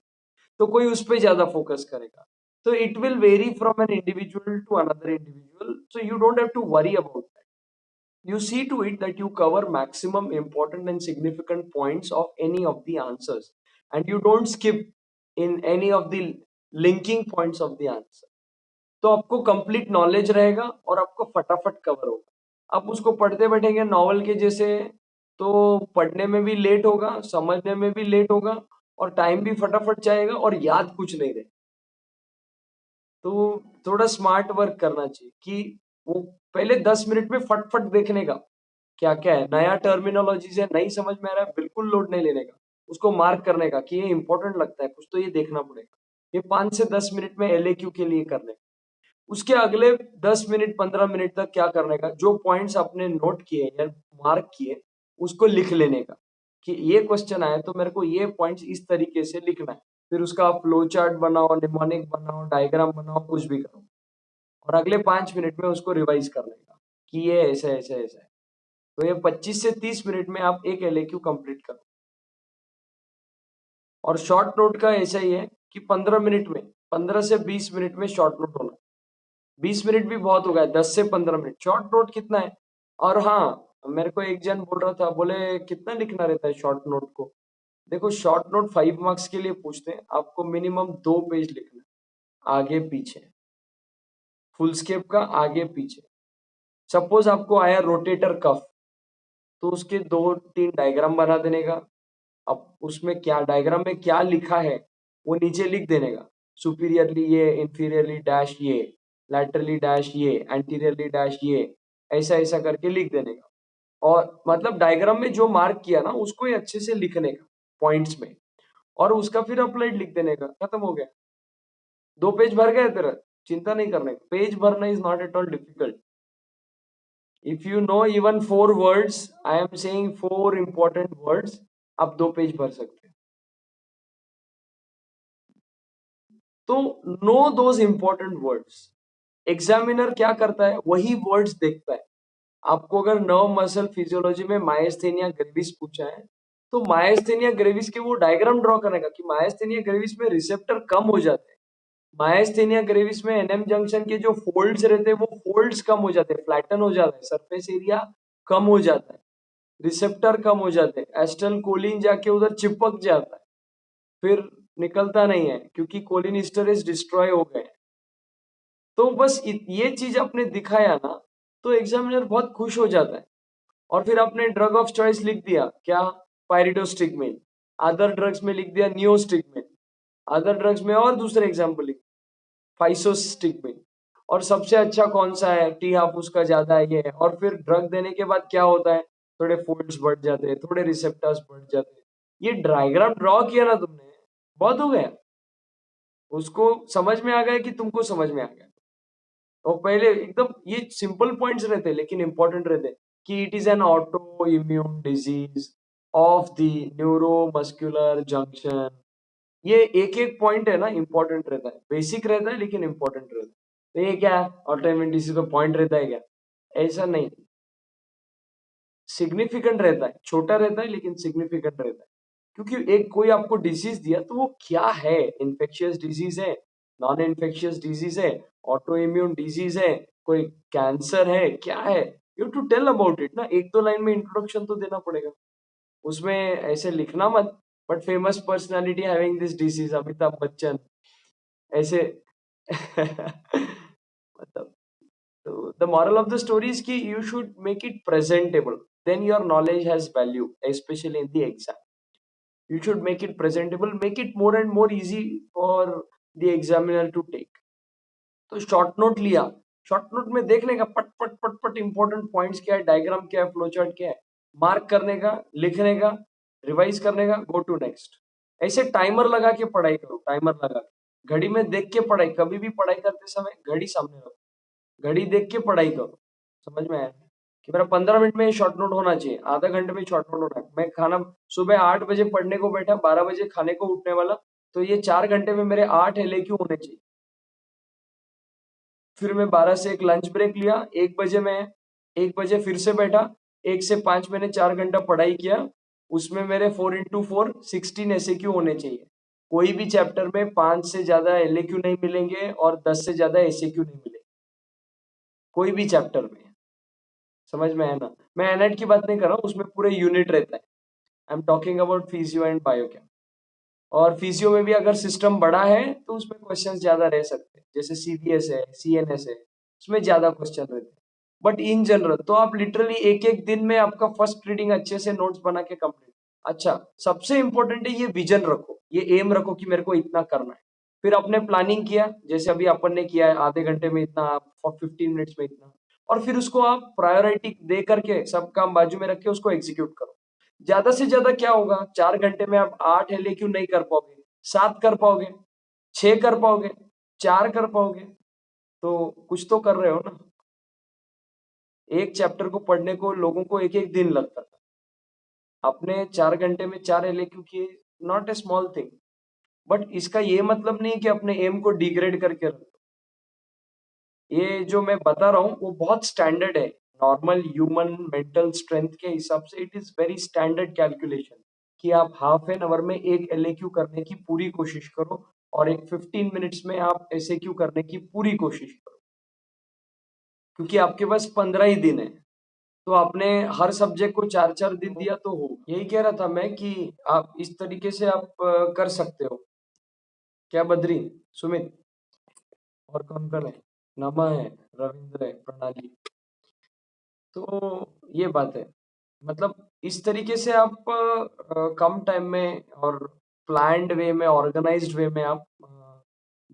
A: तो कोई उस पे ज्यादा फोकस करेगा। तो it will vary from an individual to another individual, so you don't have to worry about that. You see to it that you cover maximum important and significant points of any of the answers, and you don't skip in any of the linking points of the answer. तो आपको complete knowledge रहेगा और आपको फटाफट cover होगा। आप उसको पढ़ते बैठेंगे नॉवल के जैसे, तो पढ़ने में भी लेट होगा, समझने में भी लेट होगा, और टाइम भी फटाफट जाएगा और याद कुछ नहीं रहेगा। तो थोड़ा स्मार्ट वर्क करना चाहिए कि वो पहले 10 मिनट में फट-फट देखने का, क्या-क्या है, नया टर्मिनोलॉजीज़ है, नहीं समझ में आ रहा है, बिल्कुल लोड नहीं लेने का। उसको मार्क करने का कि ये इम्पोर्टेंट लगता है, कुछ तो ये देखना पड़ेगा। ये 5 से 10 मिनट में एलएक्यू के लिए करने का। उसके अगले 10 मिनट 15 मिनट तक क्या करने का, जो पॉइंट्स आपने नोट किए या मार्क किए, उसको लिख लेने का कि ये क्वेश्चन आया तो मेरे को ये पॉइंट्स इस तरीके से लिखना है। फिर उसका फ्लो चार्ट बनाओ, निमोनिक बनाओ, डायग्राम बनाओ, कुछ भी करो, और अगले 5 मिनट में उसको रिवाइज कर लेगा कि ये ऐसा ऐसा ऐसा है। तो ये 25 से 30 मिनट में आप एक एलएक्यू कंप्लीट करो। और शॉर्ट नोट का ऐसा ही है कि 15 मिनट में, 15 से 20 मिनट में शॉर्ट नोट होना। 20 मिनट भी बहुत हो गया, 10 से 15 मिनट शॉर्ट नोट कितना है। और हाँ, मेरे को एक जन बोल रहा था, बोले कितना लिखना रहता है शॉर्ट नोट को। देखो शॉर्ट नोट 5 मार्क्स के लिए पूछते हैं, आपको मिनिमम 2 पेज लिखना है, आगे पीछे, फुल स्केप का आगे पीछे। सपोज आपको आया रोटेटर कफ, तो उसके 2-3 डायग्राम बना देने का, अब उसमें क्या डायग्राम में क्या लिखा है वो नीचे लिख देने का, सुपीरियरली ये, इंफीरियरली डैश ये, लैटरली डैश ये, एंटीरियरली डैश ये, ऐसा ऐसा करके लिख देने का। और मतलब डायग्राम में जो मार्क किया ना उसको ही अच्छे से लिखने का पॉइंट्स में, और उसका फिर अप्लाइड लिख देने का, खत्म हो गया। 2 पेज भर गए तेरा, चिंता नहीं करने का, पेज भरना is not at all difficult. If you know even 4 words, I am saying 4 important words, आप 2 पेज भर सकते हैं। तो know those important words. Examiner क्या करता है, वही वर्ड्स देखता है। आपको अगर नर्व मसल फिजियोलॉजी में मायस्थेनिया ग्रेविस पूछा है, तो मायस्थेनिया ग्रेविस के वो डायग्राम ड्रॉ करेगा कि मायस्थेनिया ग्रेविस में रिसेप्टर कम हो जाते हैं। मायस्थेनिया ग्रेविस में एनएम जंक्शन के जो फोल्ड्स रहते हैं वो फोल्ड्स कम हो जाते हैं, फ्लैटन हो जाता है, सरफेस एरिया कम हो जाता है, रिसेप्टर कम हो जाते हैं, एस्टल कोलिन जाके उधर चिपक जाता है, फिर निकलता नहीं है क्योंकि कोलिन स्टोरेज डिस्ट्रॉय हो गए। तो बस ये चीज आपने दिखाया ना, तो एग्जामिनर बहुत खुश हो जाता है। और फिर आपने ड्रग ऑफ चॉइस लिख दिया क्या, पायरिडोस्टिगमिन। अदर ड्रग्स में लिख दिया नियोस्टिगमिन। अदर ड्रग्स में और दूसरे एग्जाम्पल लिख, फाइसोस्टिगमिन। और सबसे अच्छा कौन सा है, टी हाफ उसका ज्यादा है ये है। और फिर ड्रग देने के बाद क्या होता है, थोड़े फोल्ड्स बढ़ जाते हैं, थोड़े रिसेप्टर्स बढ़ जाते हैं। ये डायग्राम ड्रॉ किया ना तुमने, बहुत हो गया। उसको समझ में आ गया कि तुमको समझ में आ गया। और पहले एकदम ये सिंपल पॉइंट्स रहते लेकिन इंपॉर्टेंट रहते कि it is an auto immune disease of the neuromuscular junction. ये एक एक पॉइंट है ना, इंपॉर्टेंट रहता है, बेसिक रहता है लेकिन इंपॉर्टेंट रहता है। तो ये क्या है, ऑटो इम्यून डिजीज का पॉइंट रहता है क्या, ऐसा नहीं, सिग्निफिकेंट रहता है, छोटा रहता है लेकिन सिग्निफिकेंट रहता है। क्योंकि एक कोई आपको डिजीज दिया तो वो क्या है, इन्फेक्शियस डिजीज है, नॉन इन्फेक्शियस डिजीज है, ऑटो इम्यून डिजीज है, कोई कैंसर है, क्या है, you to tell about it ना। 1-2 लाइन में इंट्रोडक्शन तो देना पड़ेगा, उसमें ऐसे लिखना मत, but famous personality having this disease, Amitabh Bachchan, ऐसे मतलब। तो the moral of the story is कि you should make it presentable, then your knowledge has value, specially in the exam. You should make it presentable, make it more and more easy for the examiner to take. तो short note लिया, short note में देखने का पट पट पट पट important points क्या है, डायग्राम क्या है, फ्लो चार्ट क्या है, मार्क करने का, लिखने का, रिवाइज करने का, गो टू नेक्स्ट। ऐसे टाइमर लगा के पढ़ाई करो, टाइमर लगा के, घड़ी में देख के पढ़ाई, कभी भी पढ़ाई करते समय घड़ी सामने रखो, घड़ी देख के पढ़ाई करो। समझ में आया कि मेरा 15 मिनट में शॉर्ट नोट होना चाहिए, आधा घंटे में शॉर्ट नोट होना है। मैं खाना सुबह 8 बजे पढ़ने को बैठा, 12 बजे खाने को उठने वाला, तो ये 4 घंटे में मेरे 8 LAQ होने चाहिए। फिर मैं 12 से एक लंच ब्रेक लिया, 1 बजे मैं 1 बजे फिर से बैठा, 1 से 5 मैंने 4 घंटा पढ़ाई किया। उसमें मेरे 4 into 4 16 SAQ होने चाहिए। कोई भी चैप्टर में 5 से ज्यादा LAQ नहीं मिलेंगे और 10 से ज्यादा SAQ नहीं मिलेंगे, कोई भी चैप्टर में। समझ में आया ना, मैं एनएट की बात नहीं कर रहा हूँ, उसमें पूरे यूनिट रहता है। I am talking about physio and biochem. और फिजियो में भी अगर सिस्टम बड़ा है तो उसमें क्वेश्चंस ज्यादा रह सकते हैं, जैसे CVS है, CNS है, उसमें ज्यादा क्वेश्चन रहते हैं। बट इन जनरल तो आप लिटरली एक एक दिन में आपका फर्स्ट रीडिंग अच्छे से नोट्स बना के कंप्लीट। अच्छा, सबसे इंपॉर्टेंट है ये विजन रखो, ये एम रखो कि मेरे को इतना करना है। फिर आपने प्लानिंग किया, जैसे अभी अपन ने किया है, आधे घंटे में इतना, 15 मिनट्स में इतना, और फिर उसको आप प्रायोरिटी दे करके सब काम बाजू में रख के उसको एग्जीक्यूट करो। ज्यादा से ज्यादा क्या होगा, 4 घंटे में आप 8 LAQ नहीं कर पाओगे, 7 कर पाओगे, 6 कर पाओगे, 4 कर पाओगे, तो कुछ तो कर रहे हो ना। एक चैप्टर को पढ़ने को लोगों को एक एक दिन लगता था, आपने 4 घंटे में 4 LAQ किए, not a small thing. But इसका ये मतलब नहीं कि अपने एम को डिग्रेड करके रखो। ये जो मैं बता रहा हूँ वो बहुत स्टैंडर्ड है, नॉर्मल ह्यूमन मेंटल स्ट्रेंथ के हिसाब से it is very standard calculation, कि आप हाफ एन आवर में एक LAQ करने की पूरी कोशिश करो, और एक 15 मिनट्स में आप SAQ करने की पूरी कोशिश करो, क्योंकि आपके पास 15 ही दिन है। तो आपने हर सब्जेक्ट को 4-4 दिन दिया तो हो, यही कह रहा था मैं कि आप इस तरीके से आप कर सकते हो। क्या बद्री, सुमित, और कौन कौन है, नमा है, रविंद्र है, प्रणाली। तो ये बात है। मतलब इस तरीके से आप कम टाइम में और प्लान्ड वे में, ऑर्गेनाइज्ड वे में आप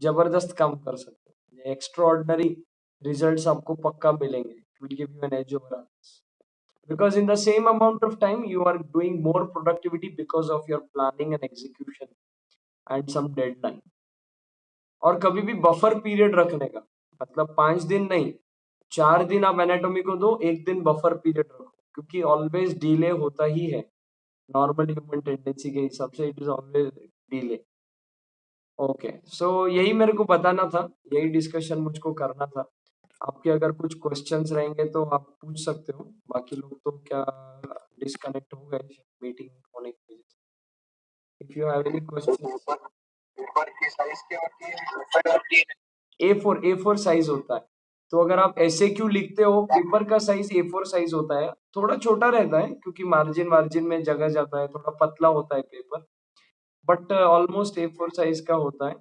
A: जबरदस्त काम कर सकते हो। एक्स्ट्रा ऑर्डिनरी रिजल्ट्स आपको पक्का मिलेंगे। It will give you an edge over others because in the same amount of time you are doing more productivity because of your planning and execution and some deadline। और कभी भी buffer period रखने का मतलब 5 दिन नहीं, 4 दिन आप एनाटॉमी को दो, एक दिन बफर पीरियड रखो, क्योंकि ऑलवेज डिले होता ही है। नॉर्मल ह्यूमन टेंडेंसी के हिसाब से it is always delay. Okay, so यही मेरे को बताना था, यही डिस्कशन मुझको करना था। आपके अगर कुछ क्वेश्चंस रहेंगे तो आप पूछ सकते हो। बाकी लोग तो क्या डिस्कनेक्ट हो गए मीटिंग होने की वजह से। If you have any questions. Paper की साइज क्या होती है? A4 साइज होता है। तो अगर आप SAQ लिखते हो, पेपर का साइज A4 साइज होता है। थोड़ा छोटा रहता है क्योंकि मार्जिन मार्जिन में जगह जाता है, थोड़ा पतला होता है paper, but almost A4 size का होता है।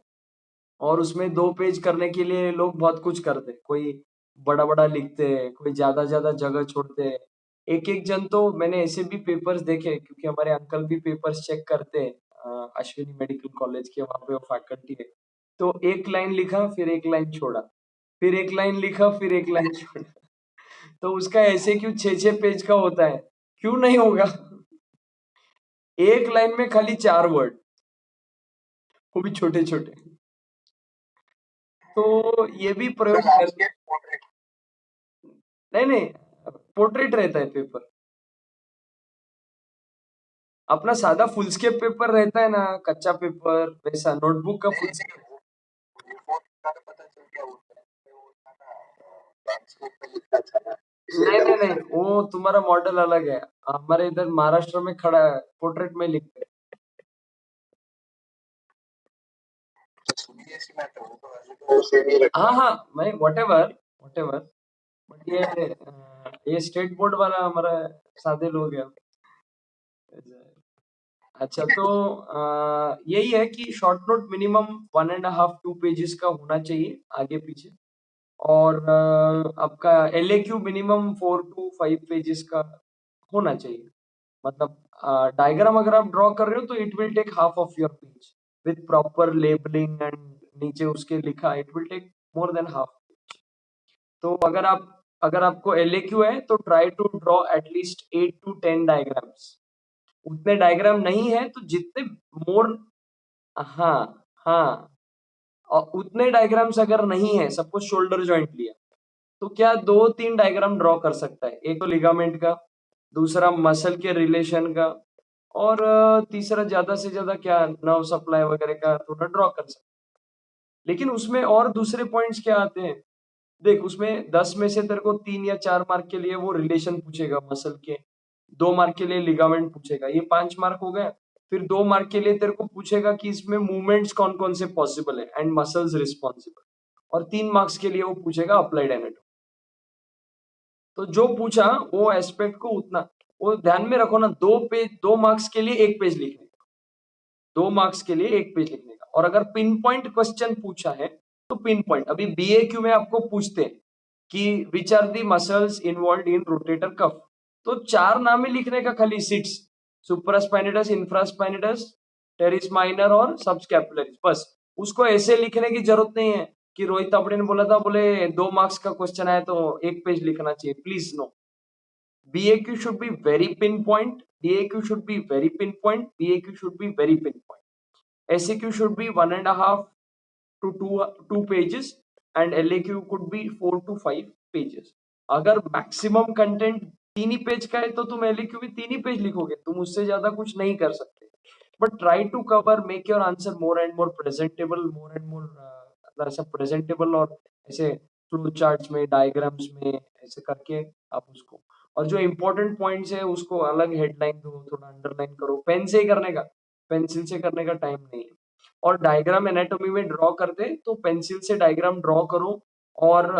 A: और उसमें 2 पेज करने के लिए लोग बहुत कुछ करते हैं। कोई बड़ा बड़ा लिखते हैं, कोई ज्यादा ज्यादा जगह छोड़ते हैं। एक एक जन तो मैंने ऐसे भी पेपर्स देखे, क्योंकि हमारे अंकल भी पेपर्स चेक करते हैं अश्विनी मेडिकल कॉलेज के, वहां पे वो फैकल्टी है। तो एक लाइन लिखा, फिर एक लाइन छोड़ा, फिर एक लाइन लिखा, फिर एक लाइन छोड़ा। तो उसका ऐसे क्यों 6-6 पेज का होता है? क्यों नहीं होगा? एक लाइन में खाली 4 वर्ड, वो भी छोटे छोटे। तो ये भी प्रयोग कर। नहीं नहीं, पोर्ट्रेट रहता है पेपर। अपना सादा फुल स्केप पेपर रहता है ना, कच्चा पेपर वैसा, नोटबुक का फुल स्केप। नहीं नहीं नहीं, वो तुम्हारा मॉडल अलग है। हमारे इधर महाराष्ट्र में खड़ा है, पोर्ट्रेट में लिखते हैं। हाँ हाँ, मैं वॉट एवर बट ये स्टेट बोर्ड वाला हमारा सादे लोग हैं। अच्छा, तो यही है कि शॉर्ट नोट मिनिमम 1.5-2 पेजेस का होना चाहिए आगे पीछे। और आपका LAQ मिनिमम 4 to 5 पेजेस का होना चाहिए। मतलब डायग्राम अगर आप ड्रॉ कर रहे हो तो it will take half of your page with proper labelling and नीचे उसके लिखा, it will take more than half. तो अगर आपको LAQ है तो try to draw at least 8 to 10 diagrams. उतने डायग्राम नहीं है तो जितने मोर, हाँ हाँ, और उतने डायग्राम्स अगर नहीं है, सपोज शोल्डर जॉइंट लिया, तो क्या 2-3 डायग्राम ड्रॉ कर सकता है। एक तो लिगामेंट का, दूसरा मसल के रिलेशन का, और तीसरा ज्यादा से ज्यादा क्या नर्व सप्लाई वगैरह का थोड़ा ड्रॉ कर सकते हैं। लेकिन उसमें और दूसरे पॉइंट्स क्या आते हैं, देख उसमें 10 में से तेरे को 3 या 4 मार्क के लिए वो रिलेशन पूछेगा मसल के, 2 मार्क के लिए लिगामेंट पूछेगा, ये 5 मार्क हो गया। फिर 2 मार्क के लिए तेरे को पूछेगा कि इसमें मूवमेंट्स कौन कौन से पॉसिबल है एंड मसल्स रिस्पॉन्सिबल। और 3 मार्क्स के लिए वो पूछेगा अप्लाइड एनाटॉमी। तो जो पूछा वो एस्पेक्ट को उतना वो ध्यान में रखो ना। 2 मार्क्स के लिए 1 पेज लिखने का, 2 मार्क्स के लिए 1 पेज लिखने का। और अगर पिन पॉइंट क्वेश्चन पूछा है तो पिन पॉइंट, अभी BAQ में आपको पूछते हैं कि which are the muscles involve in rotator cuff, तो 4 नाम ही लिखने का खाली, SITS, supraspinatus, infraspinatus, teres minor और सबस्कैपुलरिस, बस। उसको ऐसे लिखने की जरूरत नहीं है कि रोहित तापड़े ने बोला था, बोले 2 मार्क्स का क्वेश्चन आया तो 1 पेज लिखना चाहिए, please no. BAQ should be very pinpoint. BAQ should be very pinpoint. BAQ should be very pinpoint. SAQ should be 1.5 to 2 pages, and LAQ could be 4 to 5 pages. अगर maximum content 3 ही page का है तो तुम LAQ भी 3 ही page लिखोगे, तुम उससे ज्यादा कुछ नहीं कर सकते। But try to cover, make your answer more and more presentable, more and more ऐसा प्रेजेंटेबल, और ऐसे फ्लो चार्ट्स में, डायग्राम्स में ऐसे करके आप उसको, और जो इंपॉर्टेंट पॉइंट्स है उसको अलग हेडलाइन दो, थोड़ा अंडरलाइन करो। पेन से ही करने का, पेंसिल से करने का टाइम नहीं है। और डायग्राम एनाटॉमी में ड्रॉ करते तो पेंसिल से डायग्राम ड्रॉ करो, और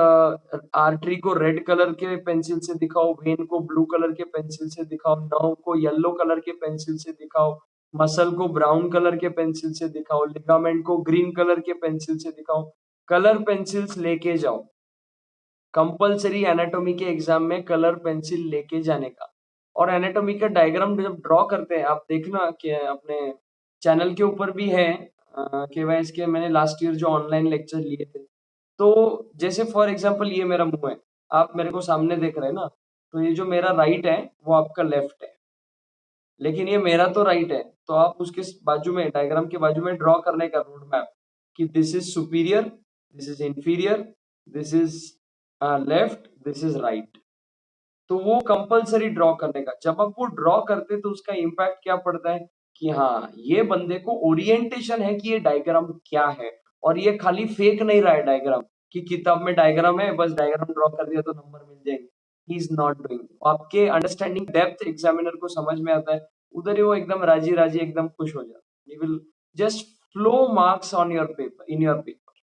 A: आर्टरी को रेड कलर के पेंसिल से दिखाओ, वेन को ब्लू कलर के पेंसिल से दिखाओ, नर्व को येलो कलर के पेंसिल से दिखाओ, मसल को ब्राउन कलर के पेंसिल से दिखाओ, लिगामेंट को ग्रीन कलर के पेंसिल से दिखाओ। कलर पेंसिल्स लेके जाओ, कंपलसरी एनाटॉमी के एग्जाम में कलर पेंसिल लेके जाने का। और एनाटॉमी का डायग्राम जब ड्रॉ करते हैं, आप देखना कि अपने चैनल के ऊपर भी है केवाईएस के, मैंने लास्ट ईयर जो ऑनलाइन लेक्चर लिए थे। तो जैसे फॉर एग्जांपल ये मेरा मुंह है, आप मेरे को सामने देख रहे हैं ना, तो ये जो मेरा राइट है वो आपका लेफ्ट है, लेकिन ये मेरा तो राइट है, तो आप उसके बाजू में, डायग्राम के बाजू में ड्रॉ करने का रोड मैप कि this is superior, this is inferior, this is left, this is right. तो वो कंपलसरी ड्रॉ करने का, जब आप वो ड्रॉ करते तो उसका इम्पैक्ट क्या पड़ता है कि हाँ, ये बंदे को ओरिएंटेशन है कि ये डायग्राम क्या है, और ये खाली फेक नहीं रहा है डायग्राम कि किताब में डायग्राम है बस डायग्राम ड्रॉ कर दिया तो नंबर मिल जाएंगे। ही इज नॉट डूइंग, आपके अंडरस्टैंडिंग डेप्थ एग्जामिनर को समझ में आता है, उधर ही वो एकदम राजी राजी एकदम खुश हो जाता है। He will just flow marks on your paper, in your paper.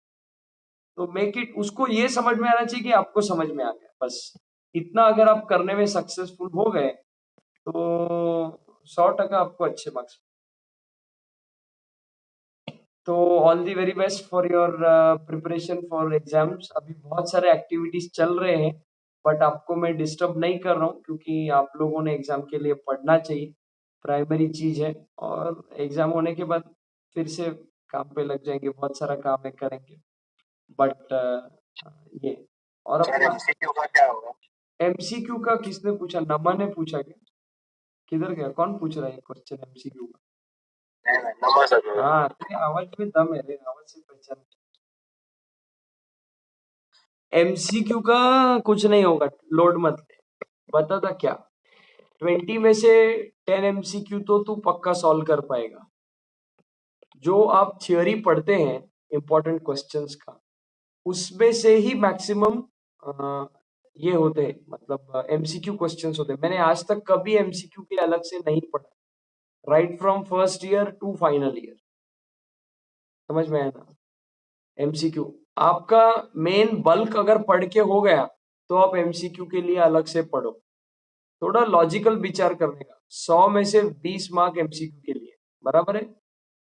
A: तो मेक इट, उसको ये समझ में आना चाहिए कि आपको समझ में आ गया, बस इतना अगर आप करने में सक्सेसफुल हो गए तो 100% आपको अच्छे मार्क्स। तो all the very best for your preparation for exams. अभी बहुत सारे एक्टिविटीज चल रहे हैं, बट आपको मैं डिस्टर्ब नहीं कर रहा हूँ क्योंकि आप लोगों ने एग्जाम के लिए पढ़ना चाहिए, प्राइमरी चीज है। और एग्जाम होने के बाद फिर से काम पे लग जाएंगे, बहुत सारा काम है करेंगे, बट ये। और अपना एमसीक्यू का क्या होगा? एमसीक्यू का किसने पूछा? नमा ने पूछा क्या? किधर गया? कौन पूछ रहा है क्वेश्चन एमसीक्यू का? नमा सर। हाँ, तेरे आवाज में दम है रे, आवाज से पहचान। एमसीक्यू का कुछ नहीं होगा, लोड मत ले। बता था क्या, 20 में से 10 एमसीक्यू तो तू पक्का सॉल्व कर पाएगा। जो आप थियोरी पढ़ते हैं इंपॉर्टेंट क्वेश्चंस का, उसमें से ही मैक्सिमम ये होते हैं, मतलब एमसीक्यू क्वेश्चंस होते हैं। मैंने आज तक कभी एमसीक्यू के अलग से नहीं पढ़ा, right from first year to final year. समझ में आया ना? एमसीक्यू आपका मेन बल्क अगर पढ़ के हो गया तो आप एमसीक्यू के लिए अलग से पढ़ो। थोड़ा लॉजिकल विचार करने का, 100 में से 20 मार्क एमसीक्यू के लिए, बराबर है?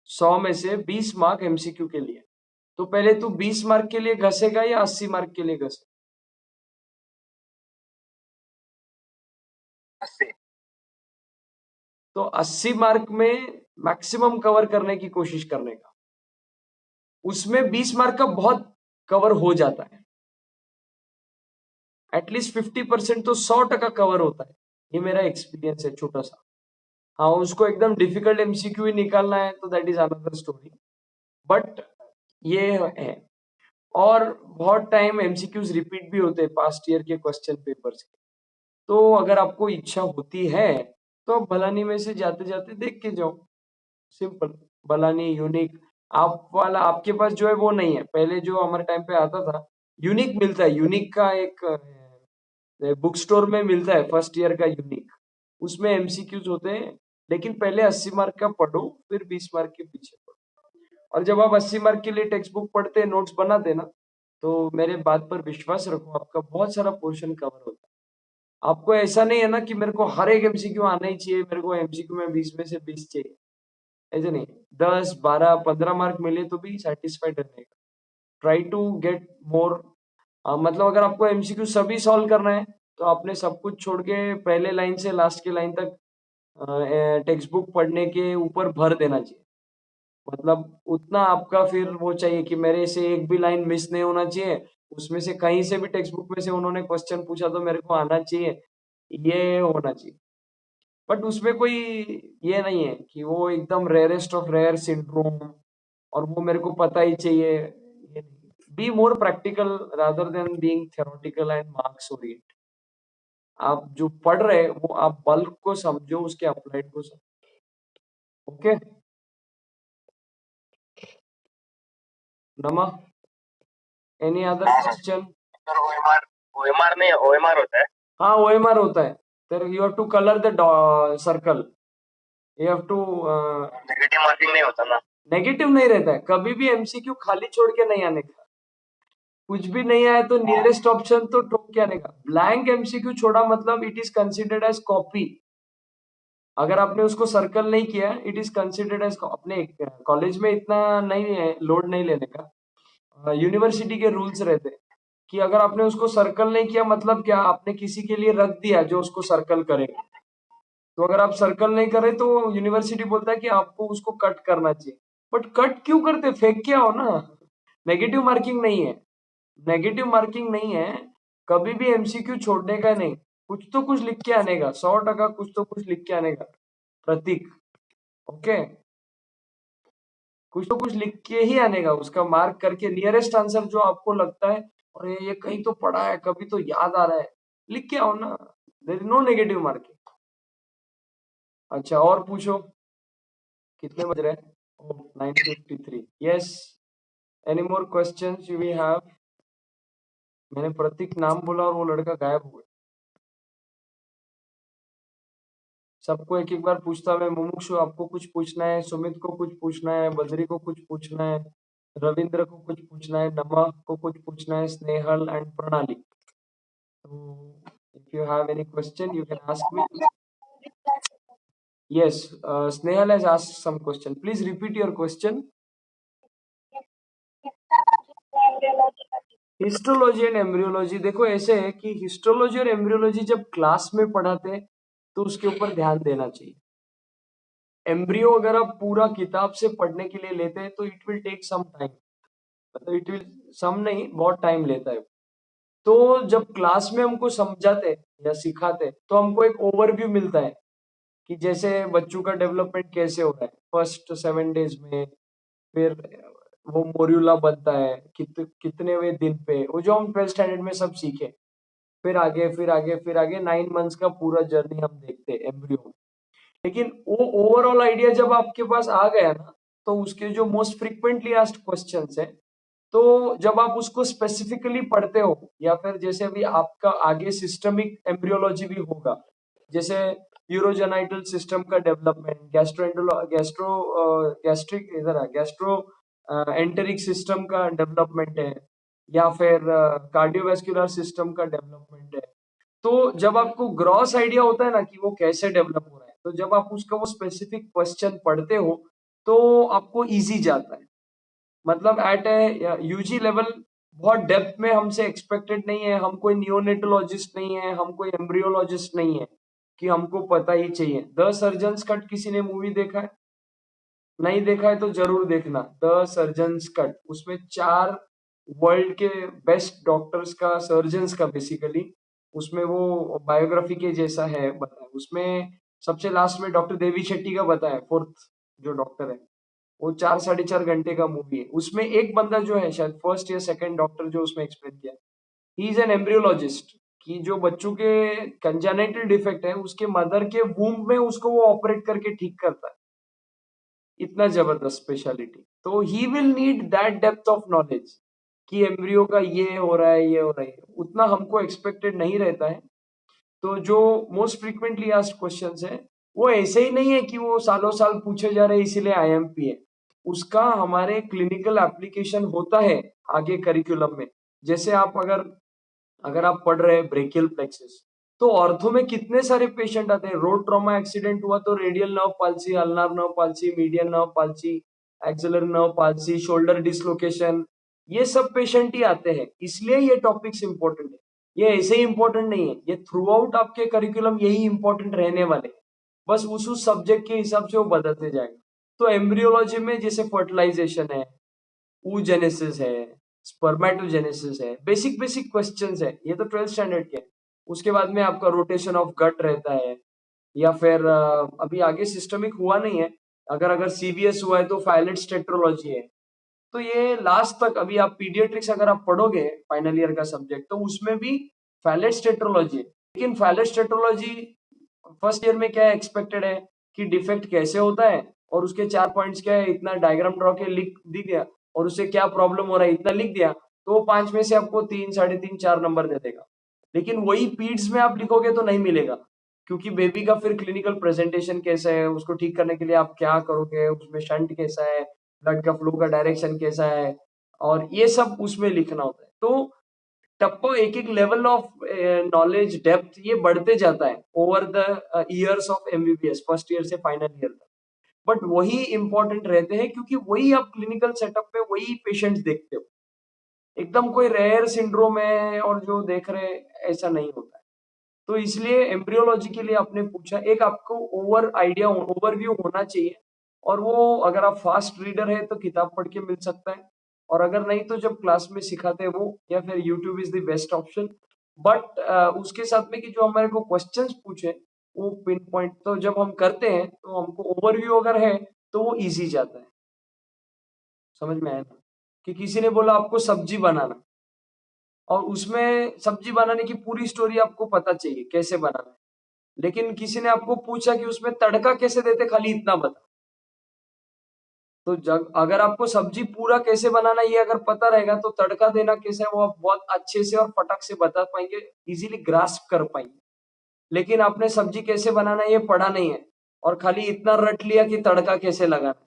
A: 100 में से 20 मार्क एमसीक्यू के लिए, तो पहले तू 20 मार्क के लिए घसेगा या 80 मार्क के लिए घसेगा? 80। तो 80 मार्क में मैक्सिमम कवर करने की कोशिश करने का, उसमें 20 मार्क का बहुत कवर हो जाता है, एटलीस्ट 50% तो 100% कवर होता है। ये मेरा एक्सपीरियंस है छोटा सा। हाँ, उसको एकदम डिफिकल्ट एमसीक्यू ही निकालना है तो that is another story, but ये है। और बहुत टाइम एमसीक्यूज रिपीट भी होते हैं पास्ट ईयर के क्वेश्चन पेपर्स के। तो अगर आपको इच्छा होती है तो आप भलानी में से जाते जाते देख के जाओ, सिंपल। भलानी यूनिक, आप वाला आपके पास जो है वो नहीं है, पहले जो हमारे टाइम पे आता था यूनिक मिलता है, यूनिक का एक बुक स्टोर में मिलता है फर्स्ट ईयर का यूनिक, उसमें एमसीक्यूज होते हैं। लेकिन पहले 80 मार्क का पढ़ो, फिर 20 मार्क के पीछे पढ़ो। और जब आप 80 मार्क के लिए टेक्स्ट बुक पढ़ते हैं, नोट्स बनाते हैं ना, तो मेरे बात पर विश्वास रखो, आपका बहुत सारा पोर्शन कवर होता है। आपको ऐसा नहीं है ना कि मेरे को हर एक एमसीक्यू आना ही चाहिए, मेरे को एमसीक्यू में 20 में से 20 चाहिए, ऐसे नहीं। 10 12 15 मार्क मिले तो भी सेटिस्फाइड रहने का, ट्राई टू गेट मोर। मतलब अगर आपको एमसीक्यू सभी सॉल्व करना है तो आपने सब कुछ छोड़ के पहले लाइन से लास्ट के लाइन तक टेक्स्ट बुक पढ़ने के ऊपर भर देना चाहिए। मतलब उतना आपका फिर वो चाहिए कि मेरे से एक भी लाइन मिस नहीं होना चाहिए, उसमें से कहीं से भी टेक्स्ट बुक में से उन्होंने क्वेश्चन पूछा तो मेरे को आना चाहिए, ये होना चाहिए। बट उसमें कोई ये नहीं है कि वो एकदम रेयरेस्ट ऑफ रेयर सिंड्रोम और वो मेरे को पता ही चाहिए, ये नहीं। Be more practical rather than being theoretical and marks oriented. आप जो पढ़ रहे हैं वो आप बल्क को समझो, उसके अप्लाइड को समझो। ओके नमा, any other question? Sir OMR, OMR नहीं, ओएमआर होता है। हाँ, ओएमआर होता है। फिर you have to colour the circle, you have to. Negative marking नहीं होता ना? नेगेटिव नहीं रहता है कभी भी, एमसीक्यू खाली छोड़ के नहीं आने का। कुछ भी नहीं आया तो नियरेस्ट ऑप्शन तो ठोक के आने का। ब्लैंक एमसीक्यू छोड़ा मतलब it is considered as copy. अगर आपने उसको सर्कल नहीं किया, इट इज कंसिडर्ड एज, अपने कॉलेज में इतना नहीं है, लोड नहीं लेने का। यूनिवर्सिटी के रूल्स रहते हैं कि अगर आपने उसको सर्कल नहीं किया मतलब क्या, आपने किसी के लिए रख दिया जो उसको सर्कल करेगा। तो अगर आप सर्कल नहीं करे तो यूनिवर्सिटी बोलता है कि आपको उसको कट करना चाहिए, बट कट क्यों करते, फेंक के आओ ना। नेगेटिव मार्किंग नहीं है, नेगेटिव मार्किंग नहीं है, कभी भी एमसीक्यू छोड़ने का नहीं, कुछ तो कुछ लिख के आने का, 100% कुछ तो कुछ लिख के आने का, प्रतीक। ओके, कुछ तो कुछ लिख के ही आने का, उसका मार्क करके नियरेस्ट आंसर जो आपको लगता है और ये कहीं तो पढ़ा है, कभी तो याद आ रहा है, लिख के आओ ना। There is no negative marking. अच्छा, और पूछो, कितने बज रहे हैं? 9:53। Yes, any more questions you we have? मैंने प्रतीक नाम बोला और वो लड़का गायब हो गया। सबको एक एक बार पूछता मैं, मुमुक्षु आपको कुछ पूछना है, सुमित को कुछ पूछना है, बद्री को कुछ पूछना है, रविंद्र को कुछ पूछना है, नमक को कुछ पूछना है, स्नेहल एंड प्रणाली। तो if you have any question you can ask me. Yes, Snehal has asked some question. Please repeat your question. Histology and embryology, देखो ऐसे है कि हिस्टोलॉजी और एम्ब्रियोलॉजी जब क्लास में पढ़ाते हैं तो उसके ऊपर ध्यान देना चाहिए। एम्ब्रियो अगर आप पूरा किताब से पढ़ने के लिए लेते हैं तो it will take some time, मतलब इट विल सम नहीं, बहुत टाइम लेता है। तो जब क्लास में हमको समझाते या सिखाते तो हमको एक ओवरव्यू मिलता है कि जैसे बच्चों का डेवलपमेंट कैसे हो रहा है फर्स्ट 7 डेज में, फिर वो मोर्यूला बनता है कितनेवें दिन पे, वो जो हम 12th स्टैंडर्ड में सब सीखे, फिर आगे फिर आगे फिर आगे 9 मंथ्स का पूरा जर्नी हम देखते हैं एम्ब्रियो में। लेकिन वो ओवरऑल आइडिया जब आपके पास आ गया ना, तो उसके जो मोस्ट फ्रिक्वेंटली आस्क्ड क्वेश्चंस है, तो जब आप उसको स्पेसिफिकली पढ़ते हो या फिर जैसे अभी आपका आगे सिस्टमिक एम्ब्रियोलॉजी भी होगा, जैसे यूरोजेनाइटल सिस्टम का डेवलपमेंट, गैस्ट्रिक इधर गैस्ट्रो एंटेरिक सिस्टम का डेवलपमेंट है, या फिर कार्डियोवैस्कुलर सिस्टम का डेवलपमेंट है। तो जब आपको ग्रॉस आइडिया होता है ना कि वो कैसे डेवलप हो रहा है, तो जब आप उसका वो स्पेसिफिक क्वेश्चन पढ़ते हो तो आपको इजी जाता है। मतलब एट ए यूजी लेवल बहुत डेप्थ में हमसे एक्सपेक्टेड नहीं है, हम कोई नियोनेटोलॉजिस्ट नहीं है, हम कोई एम्ब्रियोलॉजिस्ट नहीं है कि हमको पता ही चाहिए। द सर्जन्स कट किसी ने मूवी देखा है? नहीं देखा है तो जरूर देखना, द सर्जन्स कट। उसमें 4 वर्ल्ड के बेस्ट डॉक्टर्स का, सर्जन्स का बेसिकली, उसमें वो बायोग्राफी के जैसा है बताया। उसमें सबसे लास्ट में डॉक्टर देवी शेट्टी का बताया, फोर्थ जो डॉक्टर है, वो 4 साढ़े 4 घंटे का मूवी है। उसमें एक बंदा जो है शायद फर्स्ट या सेकंड डॉक्टर जो उसमें एक्सप्लेन किया, ही इज एन एम्ब्रियोलॉजिस्ट, कि जो बच्चों के कंजेनिटल डिफेक्ट है उसके मदर के वूम्ब में उसको वो ऑपरेट करके ठीक करता है। इतना जबरदस्त स्पेशलिटी, तो he will need that depth of knowledge कि एम्ब्रियो का ये हो रहा है, ये हो रहा है, उतना हमको एक्सपेक्टेड नहीं रहता है। तो जो मोस्ट फ्रीक्वेंटली आस्क्ड क्वेश्चंस है वो ऐसे ही नहीं है कि वो सालों साल पूछे जा रहे हैं इसीलिए आईएमपी है, उसका हमारे क्लिनिकल एप्लीकेशन होता है आगे करिकुलम में। जैसे आप अगर अगर आप पढ़ रहे हैं ब्रेकियल प्लेक्सिस, तो ऑर्थो में कितने सारे पेशेंट आते हैं, रोड ट्रॉमा एक्सीडेंट हुआ तो radial nerve palsy, ulnar nerve palsy, medial nerve palsy, एक्सिलर nerve palsy, shoulder dislocation, ये सब पेशेंट ही आते हैं। इसलिए ये टॉपिक्स इंपॉर्टेंट है, ये ऐसे ही इंपॉर्टेंट नहीं है, ये थ्रू आउट आपके करिकुलम यही इंपॉर्टेंट रहने वाले हैं। बस उस सब्जेक्ट के हिसाब से वो बदलते जाएगा। तो एम्ब्रियोलॉजी में जैसे फर्टिलाइजेशन है, oogenesis है, स्पर्मेटोजेनेसिस है, बेसिक बेसिक क्वेश्चंस है, ये तो 12th स्टैंडर्ड के हैं। उसके बाद में आपका रोटेशन ऑफ गट रहता है, या फिर अभी आगे सिस्टमिक हुआ नहीं है, अगर अगर सीवीएस हुआ है तो फाइलेट्स टेट्रोलॉजी है। तो ये लास्ट तक अभी आप पीडियाट्रिक्स अगर आप पढ़ोगे फाइनल ईयर का सब्जेक्ट, तो उसमें भी फाइलेट्स टेट्रोलॉजी है। लेकिन फाइलेट्स टेट्रोलॉजी फर्स्ट ईयर में क्या एक्सपेक्टेड है कि डिफेक्ट कैसे होता है और उसके 4 पॉइंट्स क्या है, इतना डायग्राम ड्रॉ के लिख दिख गया, और उससे क्या प्रॉब्लम हो रहा है इतना लिख दिया, तो वो 5 में से आपको 3, साढ़े 3, 4 नंबर दे देगा। लेकिन वही पीड्स में आप लिखोगे तो नहीं मिलेगा, क्योंकि बेबी का फिर क्लिनिकल प्रेजेंटेशन कैसा है, उसको ठीक करने के लिए आप क्या करोगे, उसमें शंट कैसा है, ब्लड का फ्लो का डायरेक्शन कैसा है, और ये सब उसमें लिखना होता है। तो टप्पो एक एक लेवल ऑफ नॉलेज डेप्थ ये बढ़ते जाता है over the years of MBBS, first year से फाइनल ईयर तक। बट वही इंपॉर्टेंट रहते हैं क्योंकि वही आप क्लिनिकल सेटअप पे वही पेशेंट्स देखते हो। एकदम कोई रेयर सिंड्रोम है और जो देख रहे, ऐसा नहीं होता है। तो इसलिए एम्ब्रियोलॉजी के लिए आपने पूछा, एक आपको ओवरव्यू होना चाहिए, और वो अगर आप फास्ट रीडर है तो किताब पढ़ के मिल सकता है, और अगर नहीं तो जब क्लास में सिखाते हैं वो, या फिर YouTube is the best option. But उसके साथ में कि जो हमारे को क्वेश्चंस पूछे वो पिन पॉइंट तो जब हम करते हैं तो हमको ओवरव्यू अगर है तो वो इजी जाता है। समझ में आया ना? कि किसी ने बोला आपको सब्जी बनाना, और उसमें सब्जी बनाने की पूरी स्टोरी आपको पता चाहिए कैसे बनाना है, लेकिन किसी ने आपको पूछा कि उसमें तड़का कैसे देते, खाली इतना बता। तो जब अगर आपको सब्जी पूरा कैसे बनाना ये अगर पता रहेगा तो तड़का देना कैसे है वो आप बहुत अच्छे से और फटक से बता पाएंगे, इजीली ग्रास्प कर पाएंगे। लेकिन आपने सब्जी कैसे बनाना ये पढ़ा नहीं है, और खाली इतना रट लिया कि तड़का कैसे लगाना,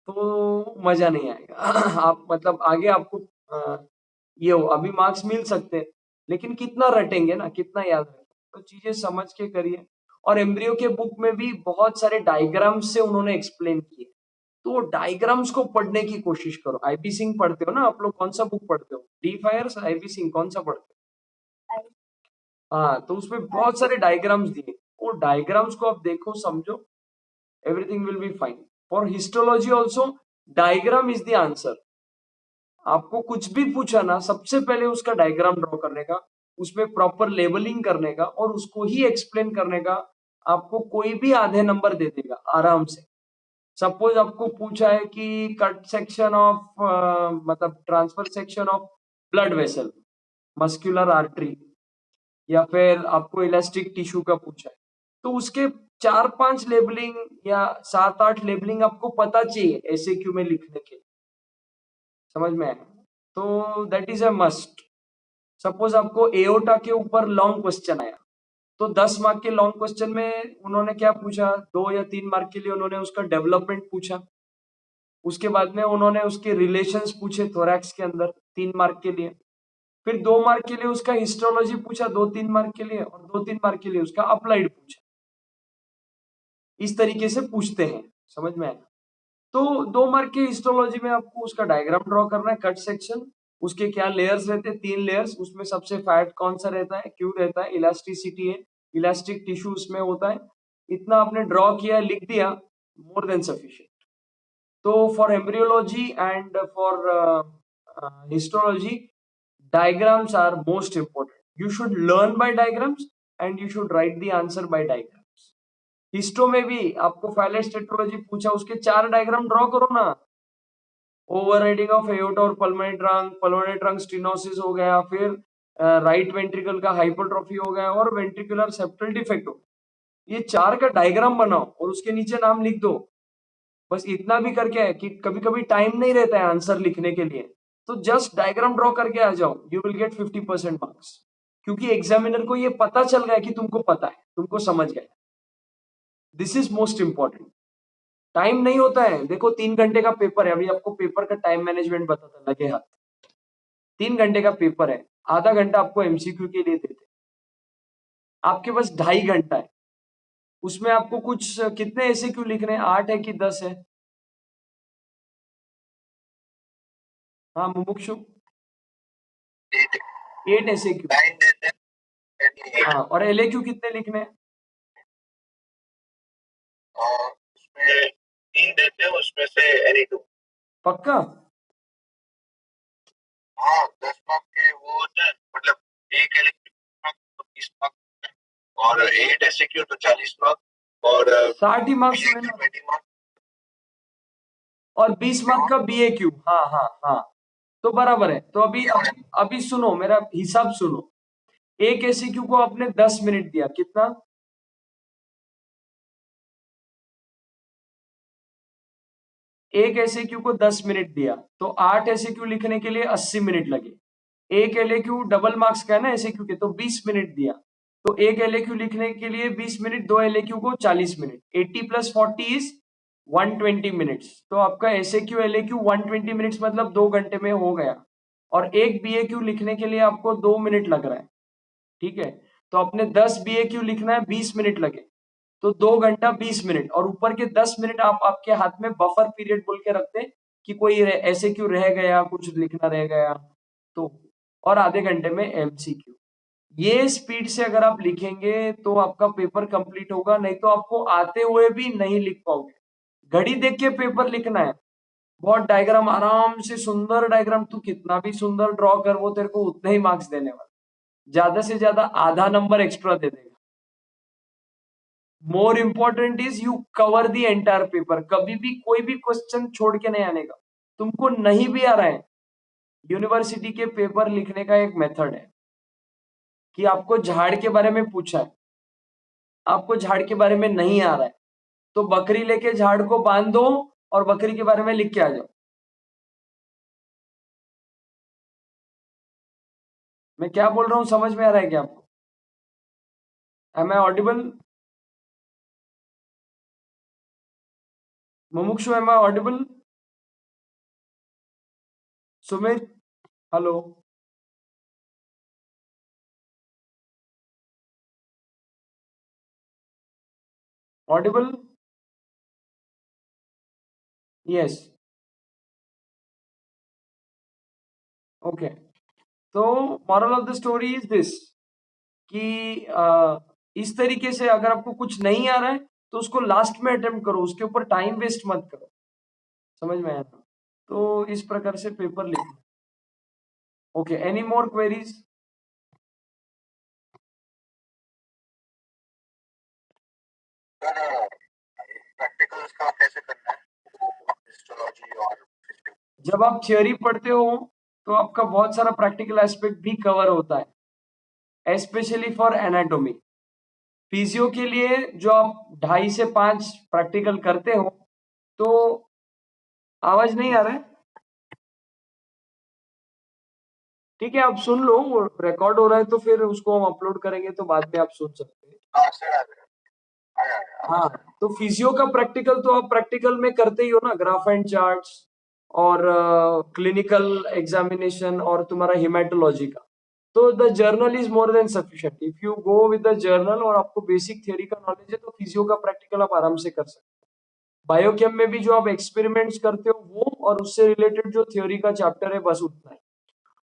A: तो मजा नहीं आएगा। आप मतलब आगे आपको ये हो, अभी मार्क्स मिल सकते हैं, लेकिन कितना रटेंगे ना, कितना याद रखेंगे, तो चीजें समझ के करिए। और एम्ब्रियो के बुक में भी बहुत सारे डायग्राम्स से उन्होंने एक्सप्लेन किए, तो डायग्राम्स को पढ़ने की कोशिश करो। आईपी सिंह पढ़ते हो ना आप लोग, कौन सा बुक पढ़ते हो? डी फायर्स, आईपी सिंह, कौन सा पढ़ते हो? हाँ, तो उसमें बहुत सारे डायग्राम्स दिए, वो डायग्राम्स को आप देखो, समझो, everything will be fine. For histology also diagram is the answer. आपको कुछ भी पूछा ना, सबसे पहले उसका डायग्राम ड्रॉ करने का, उसमें प्रॉपर लेबलिंग करने का, और उसको ही एक्सप्लेन करने का। आपको कोई भी आधे नंबर दे देगा आराम से। सपोज आपको पूछा है कि कट सेक्शन ऑफ मतलब transfer section of blood vessel, muscular artery, या फिर आपको इलास्टिक टिश्यू का पूछा है, तो उसके 4-5 लेबलिंग या 7-8 लेबलिंग आपको पता चाहिए ऐसे क्यू में लिखने के। समझ में आया? तो that is a must. Suppose आपको एओटा के ऊपर लॉन्ग क्वेश्चन आया, तो 10 मार्क के लॉन्ग क्वेश्चन में उन्होंने क्या पूछा, 2 या 3 मार्क के लिए उन्होंने उसका डेवलपमेंट पूछा, उसके बाद में उन्होंने उसके रिलेशंस पूछे थोरैक्स के अंदर 3 मार्क के लिए, फिर 2 मार्क के लिए उसका हिस्टोलॉजी पूछा 2-3 मार्क के लिए, और 2-3 मार्क के लिए उसका अप्लाइड पूछा। इस तरीके से पूछते हैं। समझ में आया? तो 2 मार्क के हिस्टोलॉजी में आपको उसका डायग्राम ड्रॉ करना है, कट सेक्शन, उसके क्या लेयर्स रहते हैं, 3 लेयर्स, उसमें सबसे फैट कौन सा रहता है, क्यों रहता है, इलास्टिसिटी है, इलास्टिक टिश्यू उसमें होता है। इतना आपने ड्रॉ किया, लिख दिया, मोर देन सफिशिएंट। तो for embryology and for histology, diagrams are most important. You should learn by diagrams and you should write the answer by diagrams. Histo में भी आपको फाइलेस्टेटोलॉजी पूछा, उसके 4 डायग्राम ड्रॉ करो ना। ओवरराइडिंग ऑफ एओर्टा और pulmonary trunk stenosis हो गया, फिर राइट वेंट्रिकल का हाइपरट्रॉफी हो गया, और वेंट्रिकुलर सेप्टल डिफेक्ट हो, ये 4 का डायग्राम बनाओ और उसके नीचे नाम लिख दो। बस इतना भी करके है कि कभी कभी टाइम नहीं रहता है आंसर लिखने के लिए, तो जस्ट डायग्राम ड्रॉ करके आ जाओ, यू विल गेट 50% मार्क्स, क्योंकि एग्जामिनर को ये पता चल गया कि तुमको पता है, तुमको समझ गए। This is most important. Time नहीं होता है, देखो 3 घंटे का पेपर है, अभी आपको पेपर का टाइम मैनेजमेंट बताता लगे हाथ। 3 घंटे का पेपर है, आधा घंटा आपको एमसीक्यू के लिए देते, आपके पास 2.5 घंटा है, उसमें आपको कुछ कितने ऐसे क्यों लिखने हैं, 8 है कि 10 है? हाँ मुमुक्षु, 8 ऐसे क्यों? हाँ, और एलए क्यों कितने लिखने हैं? उसमें 3 देते हैं, उसमें से एनी 2। पक्का? हाँ, 10 मार्क के वो होते हैं, मतलब एक एलए 20 मार्क और 8 एसक्यू तो 40 मार्क, और 60 मार्क्स हुए ना, 20 मार्क, और 20 मार्क का बीएक्यू। हाँ हाँ हाँ, तो बराबर है। तो अभी सुनो, मेरा हिसाब सुनो। एक एसक्यू को आपने 10 मिनट दिया, कितना? एक एसक्यू को 10 मिनट दिया, तो 8 एसक्यू लिखने के लिए 80 मिनट लगे। एक एलएक्यू डबल मार्क्स का है ना एसक्यू के, तो 20 मिनट दिया, तो एक एलएक्यू लिखने के लिए 20 मिनट, 2 एलएक्यू को 40 मिनट, 80 + 40 इज 120 मिनट्स। तो आपका एसक्यू एलएक्यू 120 मिनट्स मतलब 2 घंटे में हो गया, और एक बीएक्यू लिखने के लिए आपको 2 मिनट लग रहा है। ठीक है, तो अपने 10 बीएक्यू लिखना है, 20 मिनट लगे, तो 2 घंटा 20 मिनट, और ऊपर के 10 मिनट आप आपके हाथ में बफर पीरियड बोल के रखते हैं कि कोई ऐसे क्यों रह गया, कुछ लिखना रह गया तो, और आधे घंटे में एमसीक्यू। ये स्पीड से अगर आप लिखेंगे तो आपका पेपर कंप्लीट होगा, नहीं तो आपको आते हुए भी नहीं लिख पाओगे। घड़ी देख के पेपर लिखना है। बहुत डायग्राम आराम से, सुंदर डायग्राम, तू कितना भी सुंदर ड्रॉ कर, वो तेरे को उतने ही मार्क्स देने वाला, ज्यादा से ज्यादा आधा नंबर एक्स्ट्रा दे देगा। More important is you cover the entire paper. कभी भी कोई भी क्वेश्चन छोड़ के नहीं आने का। तुमको नहीं भी आ रहा है, यूनिवर्सिटी के पेपर लिखने का एक मेथड है कि आपको झाड़ के बारे में पूछा है, आपको झाड़ के बारे में नहीं आ रहा है, तो बकरी लेके झाड़ को बांध दो और बकरी के बारे में लिख के आ जाओ। मैं क्या बोल रहा हूँ समझ में आ रहा है क्या आपको? Am I audible? Mumukshu, am I audible? Sumit, hello? Audible? Yes. Okay. तो moral of the story is this कि इस तरीके से अगर आपको कुछ नहीं आ रहा है तो उसको लास्ट में अटेम्प्ट करो, उसके ऊपर टाइम वेस्ट मत करो। समझ में आया ना? तो इस प्रकार से पेपर लिखो। Okay, any more queries? Practicals का कैसे करना है, हिस्टोलॉजी और जब आप थियोरी पढ़ते हो तो आपका बहुत सारा प्रैक्टिकल एस्पेक्ट भी कवर होता है, स्पेशली फॉर एनाटॉमी। फिजियो के लिए जो आप 2.5 से 5 प्रैक्टिकल करते हो, तो आवाज नहीं आ रहा है? ठीक है, आप सुन लो, रिकॉर्ड हो रहा है तो फिर उसको हम अपलोड करेंगे तो बाद में आप सुन सकते हैं। हाँ सर, आ गया। हाँ, तो फिजियो का प्रैक्टिकल तो आप प्रैक्टिकल में करते ही हो ना, ग्राफ एंड चार्ट्स और क्लिनिकल एग्जामिनेशन और तुम्हारा हिमेटोलॉजी का। तो the journal is more than sufficient. If you go with the journal और आपको बेसिक थ्योरी का नॉलेज है तो फिजियो का प्रैक्टिकल आप आराम से कर सकते हो। बायोकेम में भी जो आप एक्सपेरिमेंट्स करते हो वो और उससे रिलेटेड जो थ्योरी का चैप्टर है बस उतना है।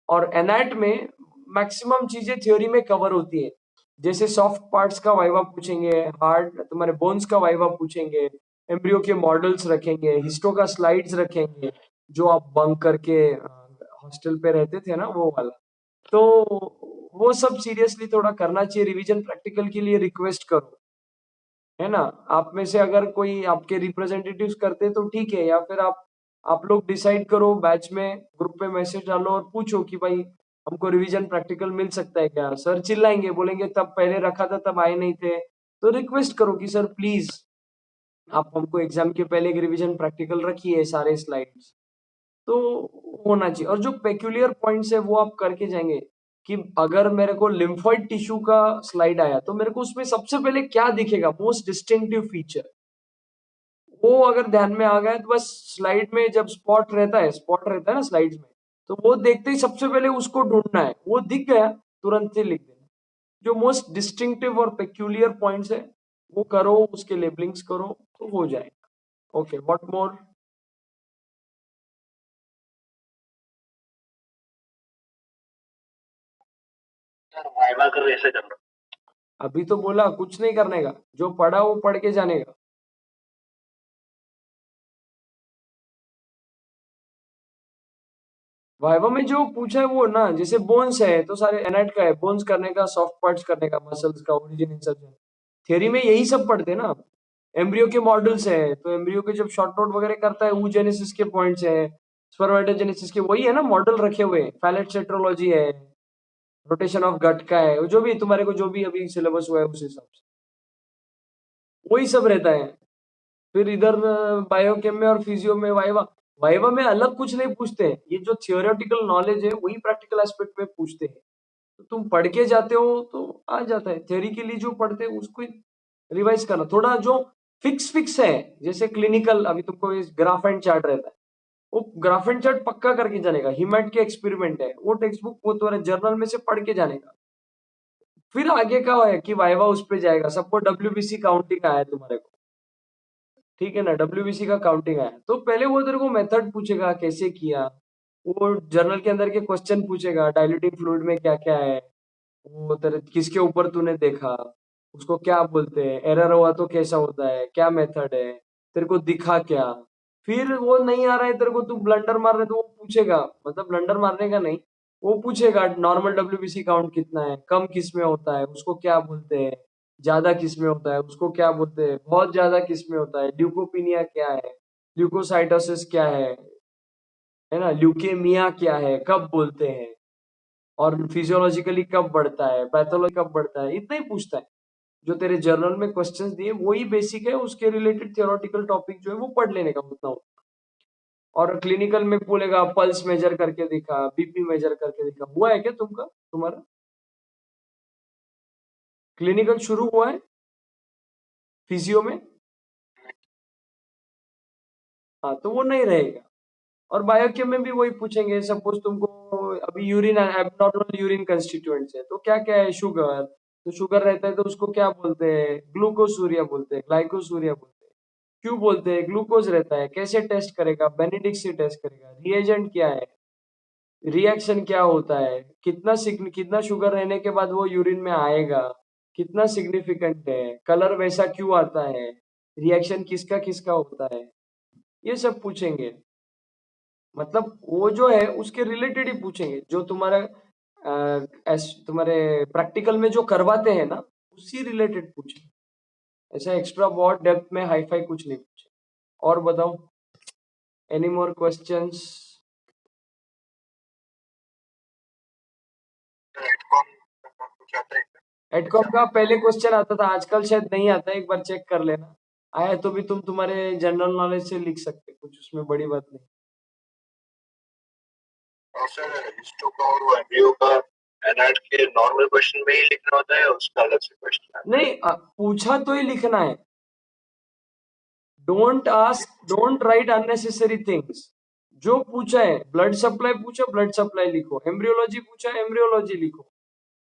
A: और एनएट में मैक्सिमम चीजें थ्योरी में कवर होती है। जैसे सॉफ्ट पार्ट्स का वाइवा पूछेंगे, हार्ड तुम्हारे बोन्स का वाइवा पूछेंगे, एम्ब्रियो के मॉडल्स रखेंगे, हिस्टो का स्लाइड्स रखेंगे, जो आप बंक करके हॉस्टल पे रहते थे ना, वो वाला। तो वो सब सीरियसली थोड़ा करना चाहिए। रिवीजन प्रैक्टिकल के लिए रिक्वेस्ट करो, है ना? आप में से अगर कोई आपके रिप्रेजेंटेटिव्स करते तो ठीक है, या फिर आप लोग डिसाइड करो बैच में, ग्रुप पे मैसेज डालो और पूछो कि भाई हमको रिवीजन प्रैक्टिकल मिल सकता है क्या? सर चिल्लाएंगे, बोलेंगे तब पहले रखा था तब आए नहीं थे। तो रिक्वेस्ट करो कि सर प्लीज आप हमको एग्जाम के पहले एक रिवीजन प्रैक्टिकल रखिए, सारे स्लाइड्स। तो होना चाहिए। और जो पेक्यूलियर पॉइंट्स है वो आप करके जाएंगे कि अगर मेरे को लिम्फोइड टिश्यू का स्लाइड आया तो मेरे को उसमें सबसे पहले क्या दिखेगा, मोस्ट डिस्टिंक्टिव फीचर, वो अगर ध्यान में आ गया तो बस स्लाइड में जब स्पॉट रहता है ना स्लाइड्स में, तो वो देखते ही सबसे पहले उसको ढूंढना है, वो दिख गया तुरंत से लिख देना। जो मोस्ट डिस्टिंक्टिव और पेक्यूलियर पॉइंट्स है वो करो, उसके लेबलिंग्स करो, तो हो जाएगा। Okay, what more? वाइवा कर ऐसे करना। अभी तो बोला कुछ नहीं करने का, जो पढ़ा वो पढ़ के जाने का। वाइवा में जो पूछा है वो ना, जैसे बोन्स है तो सारे एनाइट का है, बोन्स करने का, सॉफ्ट पार्ट्स करने का, मसल्स का ओरिजिन इंसर्जन। थ्योरी में यही सब पढ़ते हैं ना। एम्ब्रियो के मॉडल्स है तो एम्ब्रियो के जब शॉर्ट नोट वगैरह करता है, oogenesis के पॉइंट्स है, स्पर्मेटोजेनेसिस के, वही है ना मॉडल रखे हुए। फैलेट सेट्रोलॉजी है, रोटेशन ऑफ गट का है, जो भी तुम्हारे को जो भी अभी सिलेबस हुआ है उस हिसाब से वही सब रहता है। फिर इधर बायोकेम में और फिजियो में वाइवा, वाइवा में अलग कुछ नहीं पूछते हैं। ये जो थियोरेटिकल नॉलेज है वही प्रैक्टिकल एस्पेक्ट में पूछते हैं। तो तुम पढ़ के जाते हो तो आ जाता है। थ्योरी के लिए जो पढ़ते हैं उसको रिवाइज करना थोड़ा। जो फिक्स फिक्स है, जैसे क्लिनिकल, अभी तुमको ग्राफ एंड चार्ट रहता है, वो ग्राफ एंड चार्ट पक्का करके जाने का। हिमेट के एक्सपेरिमेंट है, वो टेक्स्ट बुक वो तुम्हारे जर्नल में से पढ़ के जाने का। फिर आगे का है कि वाइवा उस पे जाएगा। सबको डब्ल्यूबीसी काउंटिंग आया है तुम्हारे को, ठीक है ना? डब्ल्यूबीसी का काउंटिंग आया तो पहले वो तेरे को मेथड पूछेगा कैसे किया, वो जर्नल के अंदर के क्वेश्चन पूछेगा, डाइल्यूटिंग फ्लूइड में क्या क्या है, वो तेरे किसके ऊपर तूने देखा, उसको क्या बोलते हैं, एरर हुआ तो कैसा होता है, क्या मेथड है, तेरे को दिखा क्या। फिर वो नहीं आ रहा है तेरे को, तू ब्लंडर मार रहा है तो वो पूछेगा, मतलब ब्लंडर मारने का नहीं, वो पूछेगा नॉर्मल डब्ल्यूबीसी काउंट कितना है, कम किस में होता है उसको क्या बोलते हैं, ज्यादा किस में होता है उसको क्या बोलते हैं, बहुत ज्यादा किस में होता है, ल्यूकोपीनिया क्या है, ल्यूकोसाइटोसिस क्या है ना, ल्यूकेमिया क्या है, कब बोलते हैं, और फिजियोलॉजिकली कब बढ़ता है, पैथोलॉजी कब बढ़ता है, इतना ही पूछता है। जो तेरे जर्नल में क्वेश्चंस दिए वही बेसिक है, उसके रिलेटेड थियोरेटिकल टॉपिक जो है वो पढ़ लेने का उतना उतना। और क्लिनिकल में बोलेगा पल्स मेजर करके दिखा, बीपी मेजर करके दिखा। हुआ है क्या तुमका, तुम्हारा क्लिनिकल शुरू हुआ है फिजियो में? हाँ, तो वो नहीं रहेगा। और बायोकेम में भी वही पूछेंगे, सपोज तुमको अभी यूरिन एबनॉर्मल यूरिन कंस्टिट्यूएंट्स है तो क्या क्या है, शुगर, तो शुगर रहता है तो उसको क्या बोलते हैं, ग्लूकोसूरिया बोलते हैं, ग्लाइकोसूरिया बोलते हैं। क्यों बोलते हैं, ग्लूकोज रहता है, कैसे टेस्ट करेगा, बेनेडिक्ट से टेस्ट करेगा, रिएजेंट क्या है, रिएक्शन क्या होता है, कितना शुगर रहने के बाद वो यूरिन में आएगा, कितना सिग्निफिकेंट है, कलर वैसा क्यों आता है, रिएक्शन किसका किसका होता है, ये सब पूछेंगे। मतलब वो जो है उसके रिलेटेड ही पूछेंगे, जो तुम्हारा तुम्हारे प्रैक्टिकल में जो करवाते हैं ना, उसी रिलेटेड पूछेंगे। ऐसा एक्स्ट्रा बहुत डेप्थ में हाई फाई कुछ नहीं पूछे। और बताओ, एनी मोर क्वेश्चंस? एडकॉम का पहले क्वेश्चन आता था, आजकल शायद नहीं आता है, एक बार चेक कर लेना। आया तो भी तुम तुम्हारे जनरल नॉलेज से लिख सकते, कुछ उसमें बड़ी बात नहीं। और सर हिस्टो का और वो एमबीओ का एनआईटी के नॉर्मल क्वेश्चन में ही लिखना होता है, उसका अलग से क्वेश्चन आता है? नहीं, पूछा तो ही लिखना है। Don't write unnecessary things. जो पूछा है, ब्लड सप्लाई पूछा, ब्लड सप्लाई लिखो, एम्ब्रियोलॉजी पूछा, एम्ब्रियोलॉजी लिखो,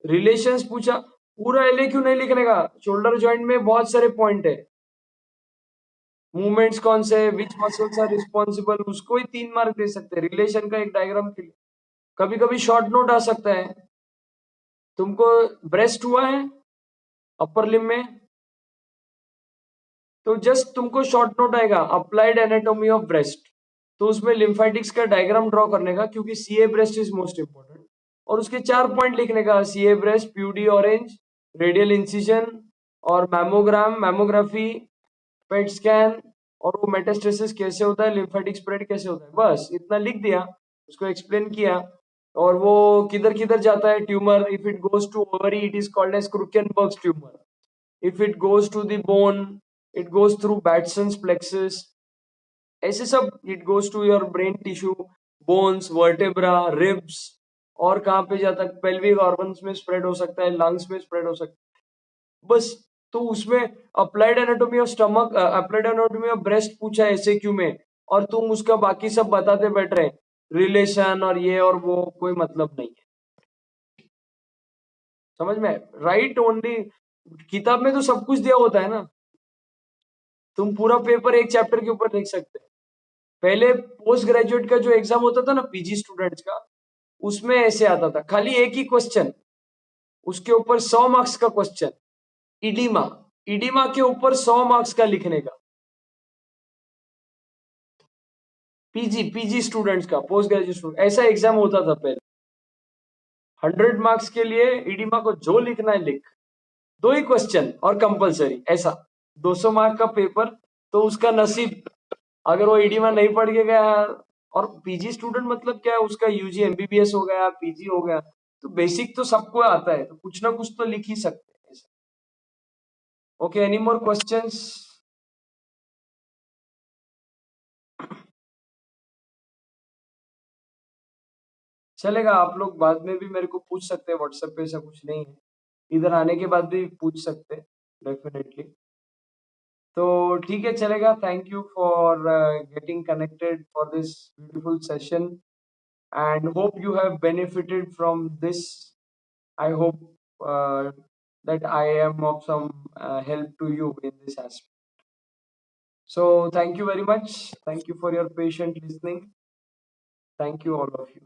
A: रिलेशंस पूछा, पूरा एलए क्यों नहीं लिखने का, शोल्डर जॉइंट में बहुत सारे पॉइंट है, मूवमेंट्स कौन से, विच मसल्स आर रिस्पॉन्सिबल, उसको ही 3 मार्क दे सकते हैं, रिलेशन का एक डायग्राम के लिए। कभी कभी शॉर्ट नोट आ सकता है, तुमको ब्रेस्ट हुआ है अपर लिम में, तो जस्ट तुमको शॉर्ट नोट आएगा अप्लाइड एनाटॉमी ऑफ ब्रेस्ट, तो उसमें लिम्फेटिक्स का डायग्राम ड्रॉ करने का, क्योंकि CA breast is most important, और उसके 4 पॉइंट लिखने का, CA breast, peau d orange, radial incision, और मैमोग्राम, मैमोग्राफी, पेट स्कैन, और वो मेटास्टेसिस कैसे होता है, लिम्फेटिक स्प्रेड कैसे होता है, बस इतना लिख दिया, उसको एक्सप्लेन किया। और वो किधर किधर जाता है tumour, if it goes to ovary it is called as Krukenberg's tumour, if it goes to the bone it goes through Batson's plexus, ऐसे सब, it goes to your brain tissue, bones, vertebra, ribs, और कहाँ पे जाता है, pelvic organs में spread हो सकता है, लंग्स में स्प्रेड हो सकता है, बस। तो उसमें applied anatomy of stomach, applied anatomy of breast पूछा है एसएक्यू में, और तुम उसका बाकी सब बताते बैठ रहे, रिलेशन और ये और वो, कोई मतलब नहीं है, समझ में? राइट ओनली, किताब में तो सब कुछ दिया होता है ना, तुम पूरा पेपर एक चैप्टर के ऊपर लिख सकते हैं। पहले पोस्ट ग्रेजुएट का जो एग्जाम होता था ना पीजी स्टूडेंट्स का, उसमें ऐसे आता था, खाली एक ही क्वेश्चन, उसके ऊपर 100 मार्क्स का क्वेश्चन, इडीमा, इडीमा के ऊपर 100 मार्क्स का लिखने का, पीजी पीजी स्टूडेंट्स का, पोस्ट ग्रेजुएट स्टूडेंट, ऐसा एग्जाम होता था पहले। 100 मार्क्स के लिए इडीमा को जो लिखना है लिख, 2 ही क्वेश्चन और कंपलसरी, ऐसा 200 मार्क का पेपर। तो उसका नसीब, अगर वो ईडीमा नहीं पढ़ के गया, और पीजी स्टूडेंट मतलब क्या है, उसका यूजी एमबीबीएस हो गया, पीजी हो गया, तो बेसिक तो सबको आता है, तो कुछ ना कुछ तो लिख ही सकते हैं। Okay, any more questions? चलेगा, आप लोग बाद में भी मेरे को पूछ सकते हैं व्हाट्सएप पे, ऐसा कुछ नहीं है, इधर आने के बाद भी पूछ सकते हैं डेफिनेटली। तो ठीक है, चलेगा। Thank you for getting connected for this beautiful session and hope you have benefited from this. I hope that I am of some help to you in this aspect. So thank you very much. Thank you for your patient listening. Thank you all of you.